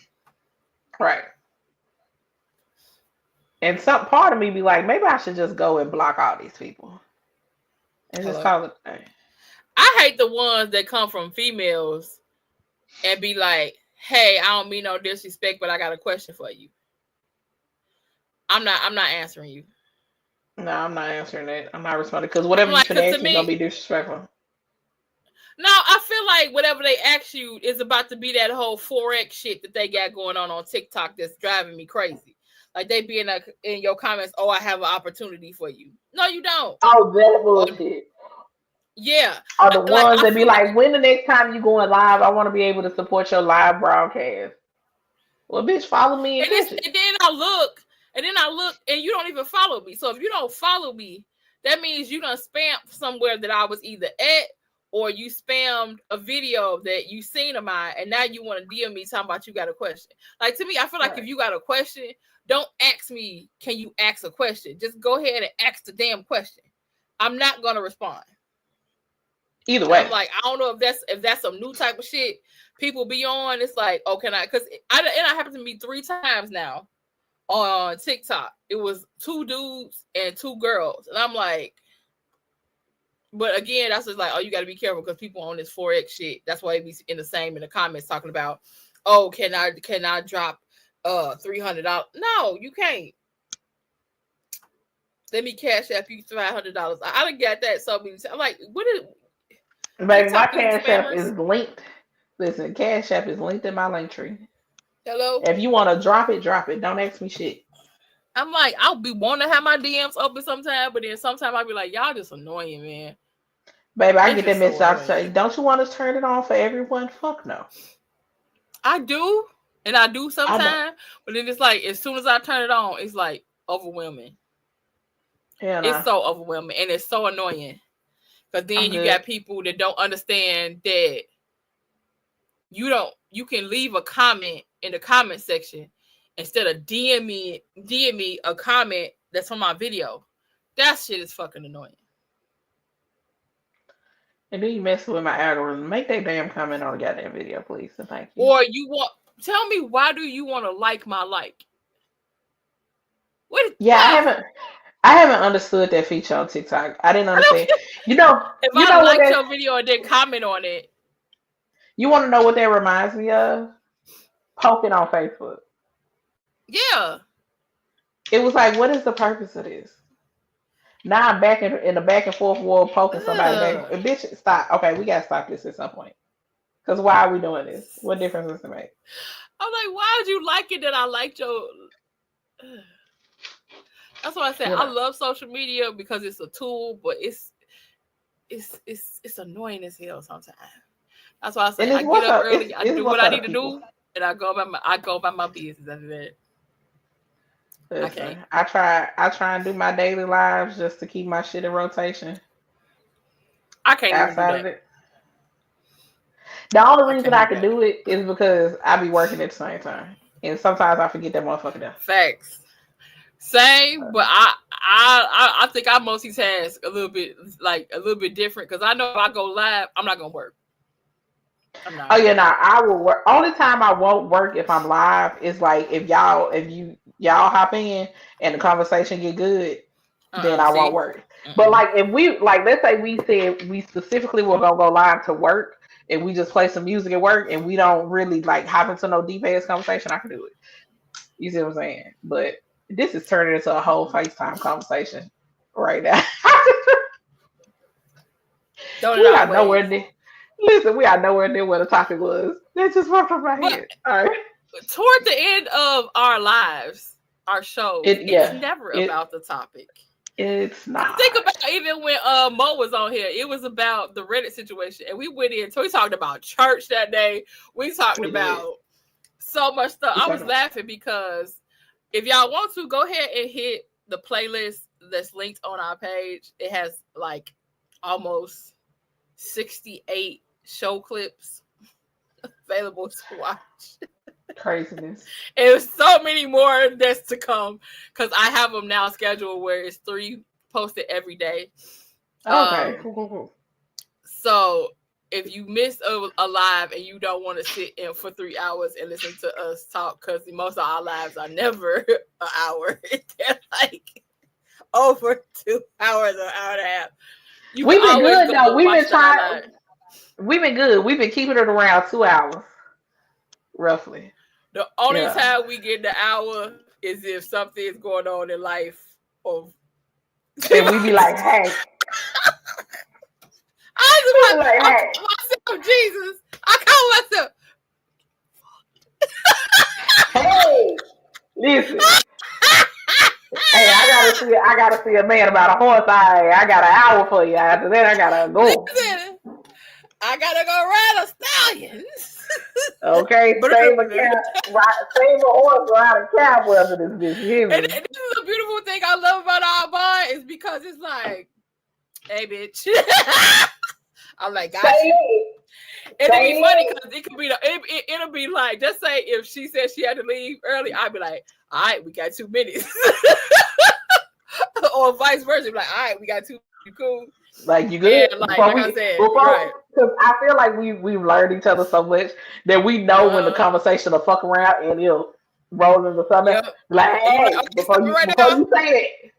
Speaker 1: Right. And some part of me be like, maybe I should just go and block all these people and just call it.
Speaker 3: I hate the ones that come from females and be like, "Hey, I don't mean no disrespect, but I got a question for you." I'm not answering you.
Speaker 1: No, I'm not answering that. I'm not responding because whatever you can ask me gonna be disrespectful.
Speaker 3: No, I feel like whatever they ask you is about to be that whole Forex shit that they got going on TikTok that's driving me crazy. Like they be in your comments, "Oh, I have an opportunity for you." No, you don't.
Speaker 1: Oh, that bullshit.
Speaker 3: Yeah.
Speaker 1: Are the ones that be like, when the next time you going live, I want to be able to support your live broadcast. Well, bitch, follow me
Speaker 3: and then I look, and you don't even follow me. So if you don't follow me, that means you done spammed somewhere that I was either at, or you spammed a video that you seen of mine, and now you want to DM me talking about you got a question. Like, to me, I feel like if you got a question, don't ask me, can you ask a question? Just go ahead and ask the damn question. I'm not going to respond.
Speaker 1: Either way.
Speaker 3: I'm like, I don't know if that's some new type of shit people be on. It's like, oh, can I? Because it happened to me 3 times now on TikTok. It was 2 dudes and 2 girls. And I'm like, but again, that's just like, oh, you got to be careful because people on this Forex shit. That's why they be in the comments talking about, oh, can I drop $300? No, you can't. Let me cash app you $500. I done got that so many times. I'm like, what is?
Speaker 1: Baby, my Cash App is linked. Listen, Cash App is linked in my link tree.
Speaker 3: Hello.
Speaker 1: If you want to drop it, drop it. Don't ask me shit.
Speaker 3: I'm like, I'll be wanting to have my DMs open sometime, but then sometimes I'll be like, y'all just annoying, man.
Speaker 1: Baby, I get that message. I say, don't you want to turn it on for everyone? Fuck no.
Speaker 3: I do, and I do sometimes, but then it's like, as soon as I turn it on, it's like overwhelming.
Speaker 1: Yeah,
Speaker 3: it's so overwhelming, and it's so annoying. Because then you got people that don't understand that you can leave a comment in the comment section instead of DM me a comment that's from my video. That shit is fucking annoying.
Speaker 1: And then you messing with my algorithm. Make that damn comment on the goddamn video, please. And thank you.
Speaker 3: Or tell me, why do you want to like my like?
Speaker 1: I haven't understood that feature on TikTok. I didn't understand. If
Speaker 3: I liked your video and then comment on it.
Speaker 1: You want to know what that reminds me of? Poking on Facebook.
Speaker 3: Yeah.
Speaker 1: It was like, what is the purpose of this? Now I'm back in the back and forth world poking somebody back. Bitch, stop. Okay, we gotta stop this at some point. Because why are we doing this? What difference does it make?
Speaker 3: I'm like, why would you like it that I liked your... That's what I said. I love social media because it's a tool, but it's annoying as hell sometimes. That's why I say I get up early, I do what I need to do, and I go about my business after that.
Speaker 1: Listen, I try and do my daily lives just to keep my shit in rotation.
Speaker 3: I can't outside even do that.
Speaker 1: Of it. The only reason I can do it is because I be working at the same time, and sometimes I forget that motherfucker down.
Speaker 3: Facts. Same, but I think I multitask a little bit different because I know if I go live, I'm not gonna work.
Speaker 1: I will work. Only time I won't work if I'm live is like if you y'all hop in and the conversation get good, then I won't work. But like if we like, let's say we said we specifically were gonna go live to work and we just play some music at work and we don't really like hop into no deep ass conversation, I can do it. You see what I'm saying? But this is turning into a whole FaceTime conversation right now. We got nowhere near. Listen, we got nowhere near what the topic was. That just popped up my head. All right.
Speaker 3: Toward the end of our lives, our show, it's never about the topic.
Speaker 1: It's not.
Speaker 3: Think about even when Mo was on here, it was about the Reddit situation, and we went in. So we talked about church that day. We talked about so much stuff. I was laughing because if y'all want to, go ahead and hit the playlist that's linked on our page. It has like almost 68 show clips available to watch.
Speaker 1: Craziness.
Speaker 3: There's so many more that's to come because I have them now scheduled where it's 3 posted every day.
Speaker 1: Okay. Cool.
Speaker 3: So if you miss a live and you don't want to sit in for 3 hours and listen to us talk, because most of our lives are never an hour. They're like over 2 hours, an hour and a half.
Speaker 1: We've been good though. We've been trying. We've been good. We've been keeping it around 2 hours, roughly.
Speaker 3: The only time we get the hour is if something is going on in life, and
Speaker 1: we be like, "Hey."
Speaker 3: I myself, Jesus. I call myself.
Speaker 1: Hey, listen. Hey, I gotta see a man about a horse. I got an hour for you. After that, I gotta go.
Speaker 3: Listen, I gotta go ride a stallion.
Speaker 1: Okay, save a horse, ride a cowboy after this bitch.
Speaker 3: And this is a beautiful thing I love about our bond is because it's like, hey, bitch. I'm like, got you. It'll be funny because it could be it'll be like, just say if she said she had to leave early, I'd be like, all right, we got 2 minutes. Or vice versa. Be like, all right, we got 2. You cool?
Speaker 1: Like, you good?
Speaker 3: Yeah, like I said, right.
Speaker 1: Because I feel like we've learned each other so much that we know when the conversation will fuck around and it'll roll into something. Yep. Like, hey, before you say it,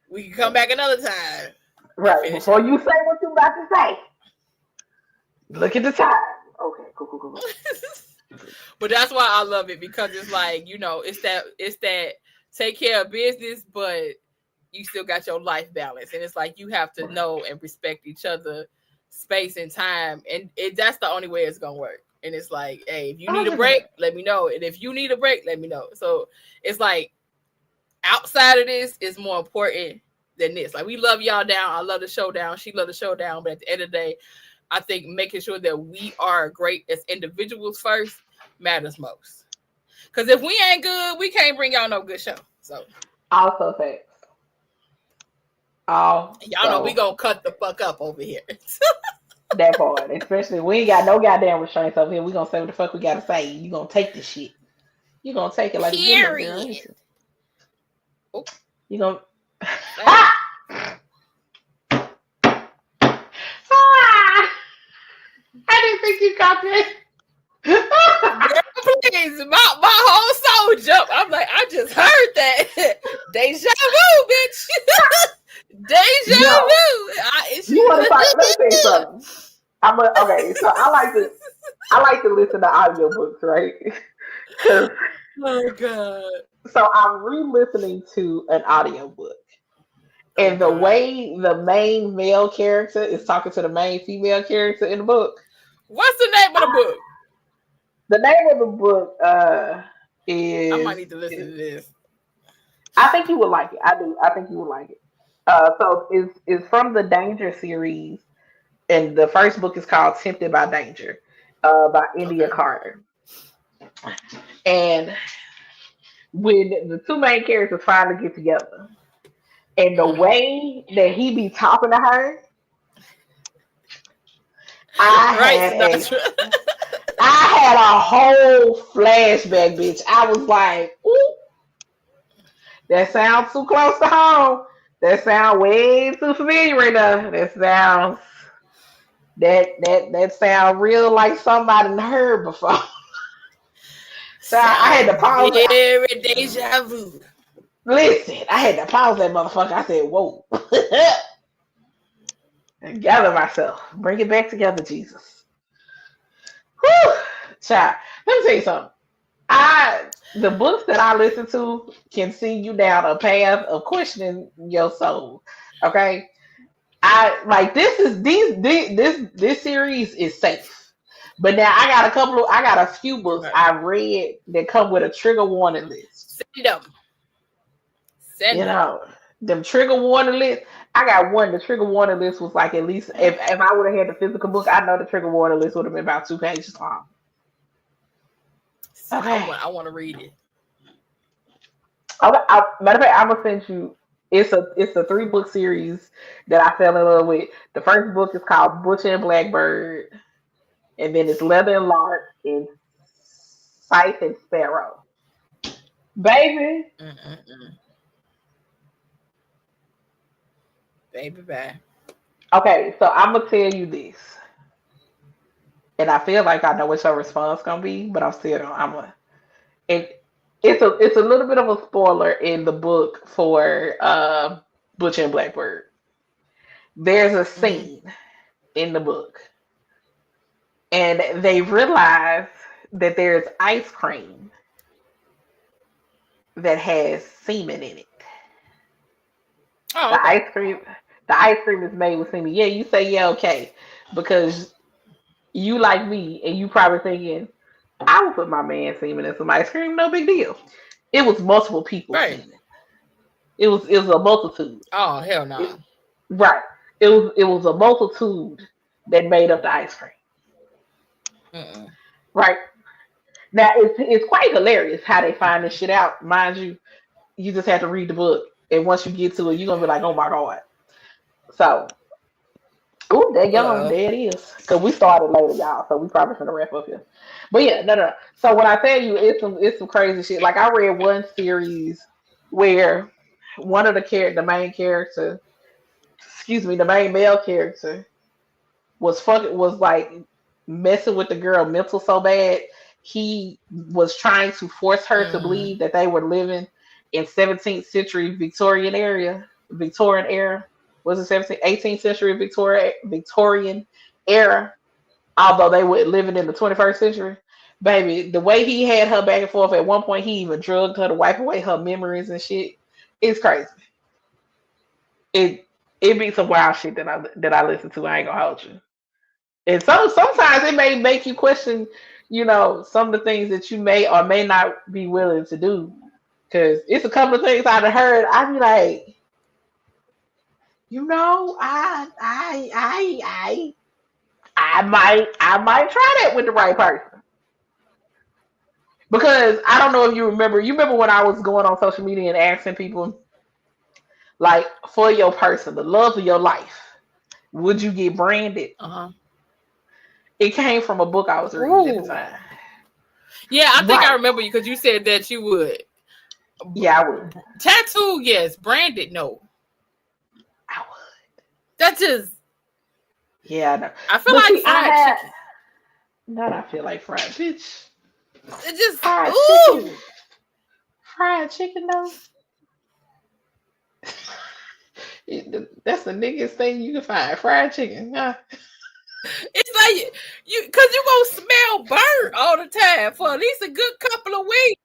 Speaker 3: we can come back another time.
Speaker 1: Right. Before you say what you about to say, look at the time. Okay, cool.
Speaker 3: But that's why I love it, because it's like, it's that take care of business, but you still got your life balance. And it's like, you have to know and respect each other space and time. And that's the only way it's going to work. And it's like, hey, if you need a break, let me know. And if you need a break, let me know. So it's like, outside of this is more important than this. Like, we love y'all down. I love the show down. She love the show down. But at the end of the day, I think making sure that we are great as individuals first matters most. Because if we ain't good, we can't bring y'all no good show. So
Speaker 1: also facts.
Speaker 3: Y'all know we gonna cut the fuck up over here.
Speaker 1: That part, especially we ain't got no goddamn restraints over here. We gonna say what the fuck we gotta say. You gonna take this shit. You gonna take it like
Speaker 3: period.
Speaker 1: You gonna. I didn't think you got that.
Speaker 3: Please, my whole soul jumped. I'm like, I just heard that. Deja vu, bitch. Deja vu.
Speaker 1: You want to talk? Let me tell you something. Okay, so I like to listen to audiobooks, right?
Speaker 3: Oh God.
Speaker 1: So I'm re-listening to an audiobook. And the way the main male character is talking to the main female character in the book.
Speaker 3: What's the name of the book?
Speaker 1: The name of the book is...
Speaker 3: I might need to listen to this.
Speaker 1: I think you would like it. I do. I think you would like it. So it's from the Danger series. And the first book is called Tempted by Danger by India Carter. And when the 2 main characters finally get together, and the way that he be talking to her, I had a whole flashback, bitch. I was like, ooh, that sounds too close to home. That sounds way too familiar right now. That sounds real like somebody heard before. So I had to pause.
Speaker 3: Very deja vu.
Speaker 1: Listen, I had to pause that motherfucker. I said, "Whoa." And gather myself. Bring it back together, Jesus. Whew. Child, let me tell you something. The books that I listen to can send you down a path of questioning your soul. Okay. I like this series is safe. But now I got a few books I've read that come with a trigger warning list.
Speaker 3: Send them.
Speaker 1: You know, them trigger warning list. I got one. The trigger warning list was like at least if I would have had the physical book, I know the trigger warning list would have been about 2 pages long. Okay.
Speaker 3: I want to read it.
Speaker 1: Matter of fact, I'm gonna send you. It's a 3-book series that I fell in love with. The first book is called Butcher and Blackbird, and then it's Leather and Lark and Scythe and Sparrow. Baby.
Speaker 3: Baby, bye.
Speaker 1: Okay, so I'm gonna tell you this, and I feel like I know what your response gonna be, but I'm still gonna. It's a little bit of a spoiler in the book for Butcher and Blackbird. There's a scene in the book, and they realize that there's ice cream that has semen in it.
Speaker 3: Oh, okay.
Speaker 1: The ice cream is made with semen. Yeah, you say yeah, okay, because you like me, and you probably thinking I would put my man semen in some ice cream, no big deal. It was multiple people semen. It was a multitude.
Speaker 3: Oh hell no!
Speaker 1: Right. It was a multitude that made up the ice cream. Right. Now it's quite hilarious how they find this shit out. Mind you, you just have to read the book, and once you get to it, you're gonna be like, "Oh my god!" So, there you go. There it is. Because we started later, y'all, so we probably gonna wrap up here. But yeah, no. So when I tell you, it's some crazy shit. Like I read one series where one of the main character, the main male character, was like messing with the girl mental so bad he was trying to force her to believe that they were living in 17th century Victorian era. Was it 17th, 18th century Victorian era? Although they were living in the 21st century. Baby, the way he had her back and forth, at one point he even drugged her to wipe away her memories and shit. It's crazy. It be some wild shit that I listen to. I ain't gonna hold you. And so sometimes it may make you question, some of the things that you may or may not be willing to do. Because it's a couple of things I've heard. I'd be like, I might try that with the right person. Because I don't know if you remember. You remember when I was going on social media and asking people, like, for your person, the love of your life, would you get branded? It came from a book I was reading at the time.
Speaker 3: Yeah, I think I remember you because you said that you would.
Speaker 1: Yeah, I would.
Speaker 3: Tattoo, yes. Branded, no.
Speaker 1: I would.
Speaker 3: That just.
Speaker 1: Yeah, I know.
Speaker 3: I feel like fried chicken.
Speaker 1: Not I feel like fried bitch.
Speaker 3: It just
Speaker 1: fried chicken. Fried chicken though. That's the niggas thing you can find. Fried chicken.
Speaker 3: It's like because you gonna smell burnt all the time for at least a good couple of weeks.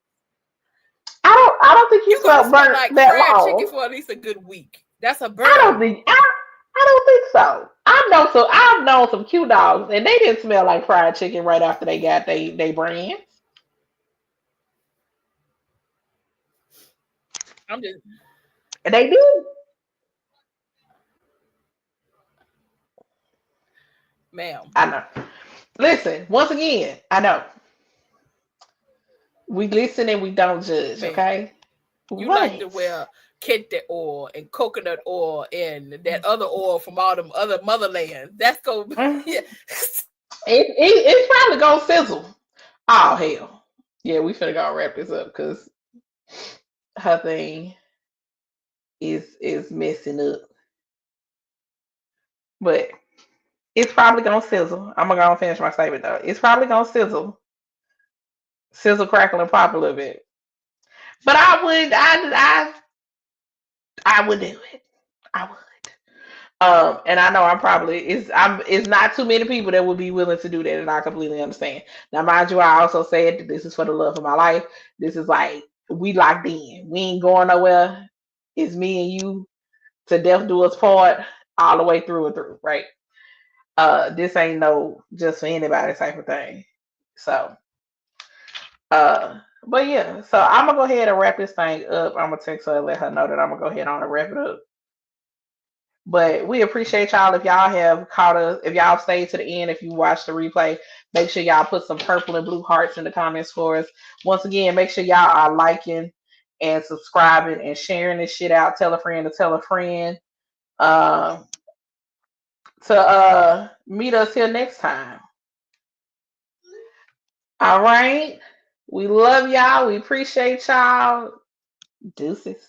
Speaker 1: I don't think you smell burnt
Speaker 3: like
Speaker 1: that
Speaker 3: fried
Speaker 1: long.
Speaker 3: chicken for at least a good week. That's a burn.
Speaker 1: I don't think so. I've known some cute dogs and they didn't smell like fried chicken right after they got they brands.
Speaker 3: I'm just.
Speaker 1: And they do.
Speaker 3: Ma'am.
Speaker 1: I know. Listen, once again, I know. We listen and we don't judge, okay?
Speaker 3: You like to wear kente oil and coconut oil and that other oil from all them other motherlands. That's going yeah.
Speaker 1: It's probably gonna sizzle. Oh hell. Yeah, we finna go wrap this up because her thing is messing up. But it's probably gonna sizzle. I'm gonna finish my statement though. It's probably gonna sizzle. sizzle, crackle, and pop a little bit. But I would do it. I would. And I know it's not too many people that would be willing to do that, and I completely understand. Now, mind you, I also said that this is for the love of my life. This is like we locked in. We ain't going nowhere. It's me and you to death do us part all the way through and through, right? This ain't no just for anybody type of thing. So, but yeah, so I'm gonna go ahead and wrap this thing up. I'm gonna text her and let her know that I'm gonna go ahead on and wrap it up. But we appreciate y'all. If y'all have caught us, if y'all stayed to the end, if you watched the replay, make sure y'all put some purple and blue hearts in the comments for us. Once again, make sure y'all are liking and subscribing and sharing this shit out. Tell a friend to tell a friend. To meet us here next time. All right. We love y'all. We appreciate y'all. Deuces.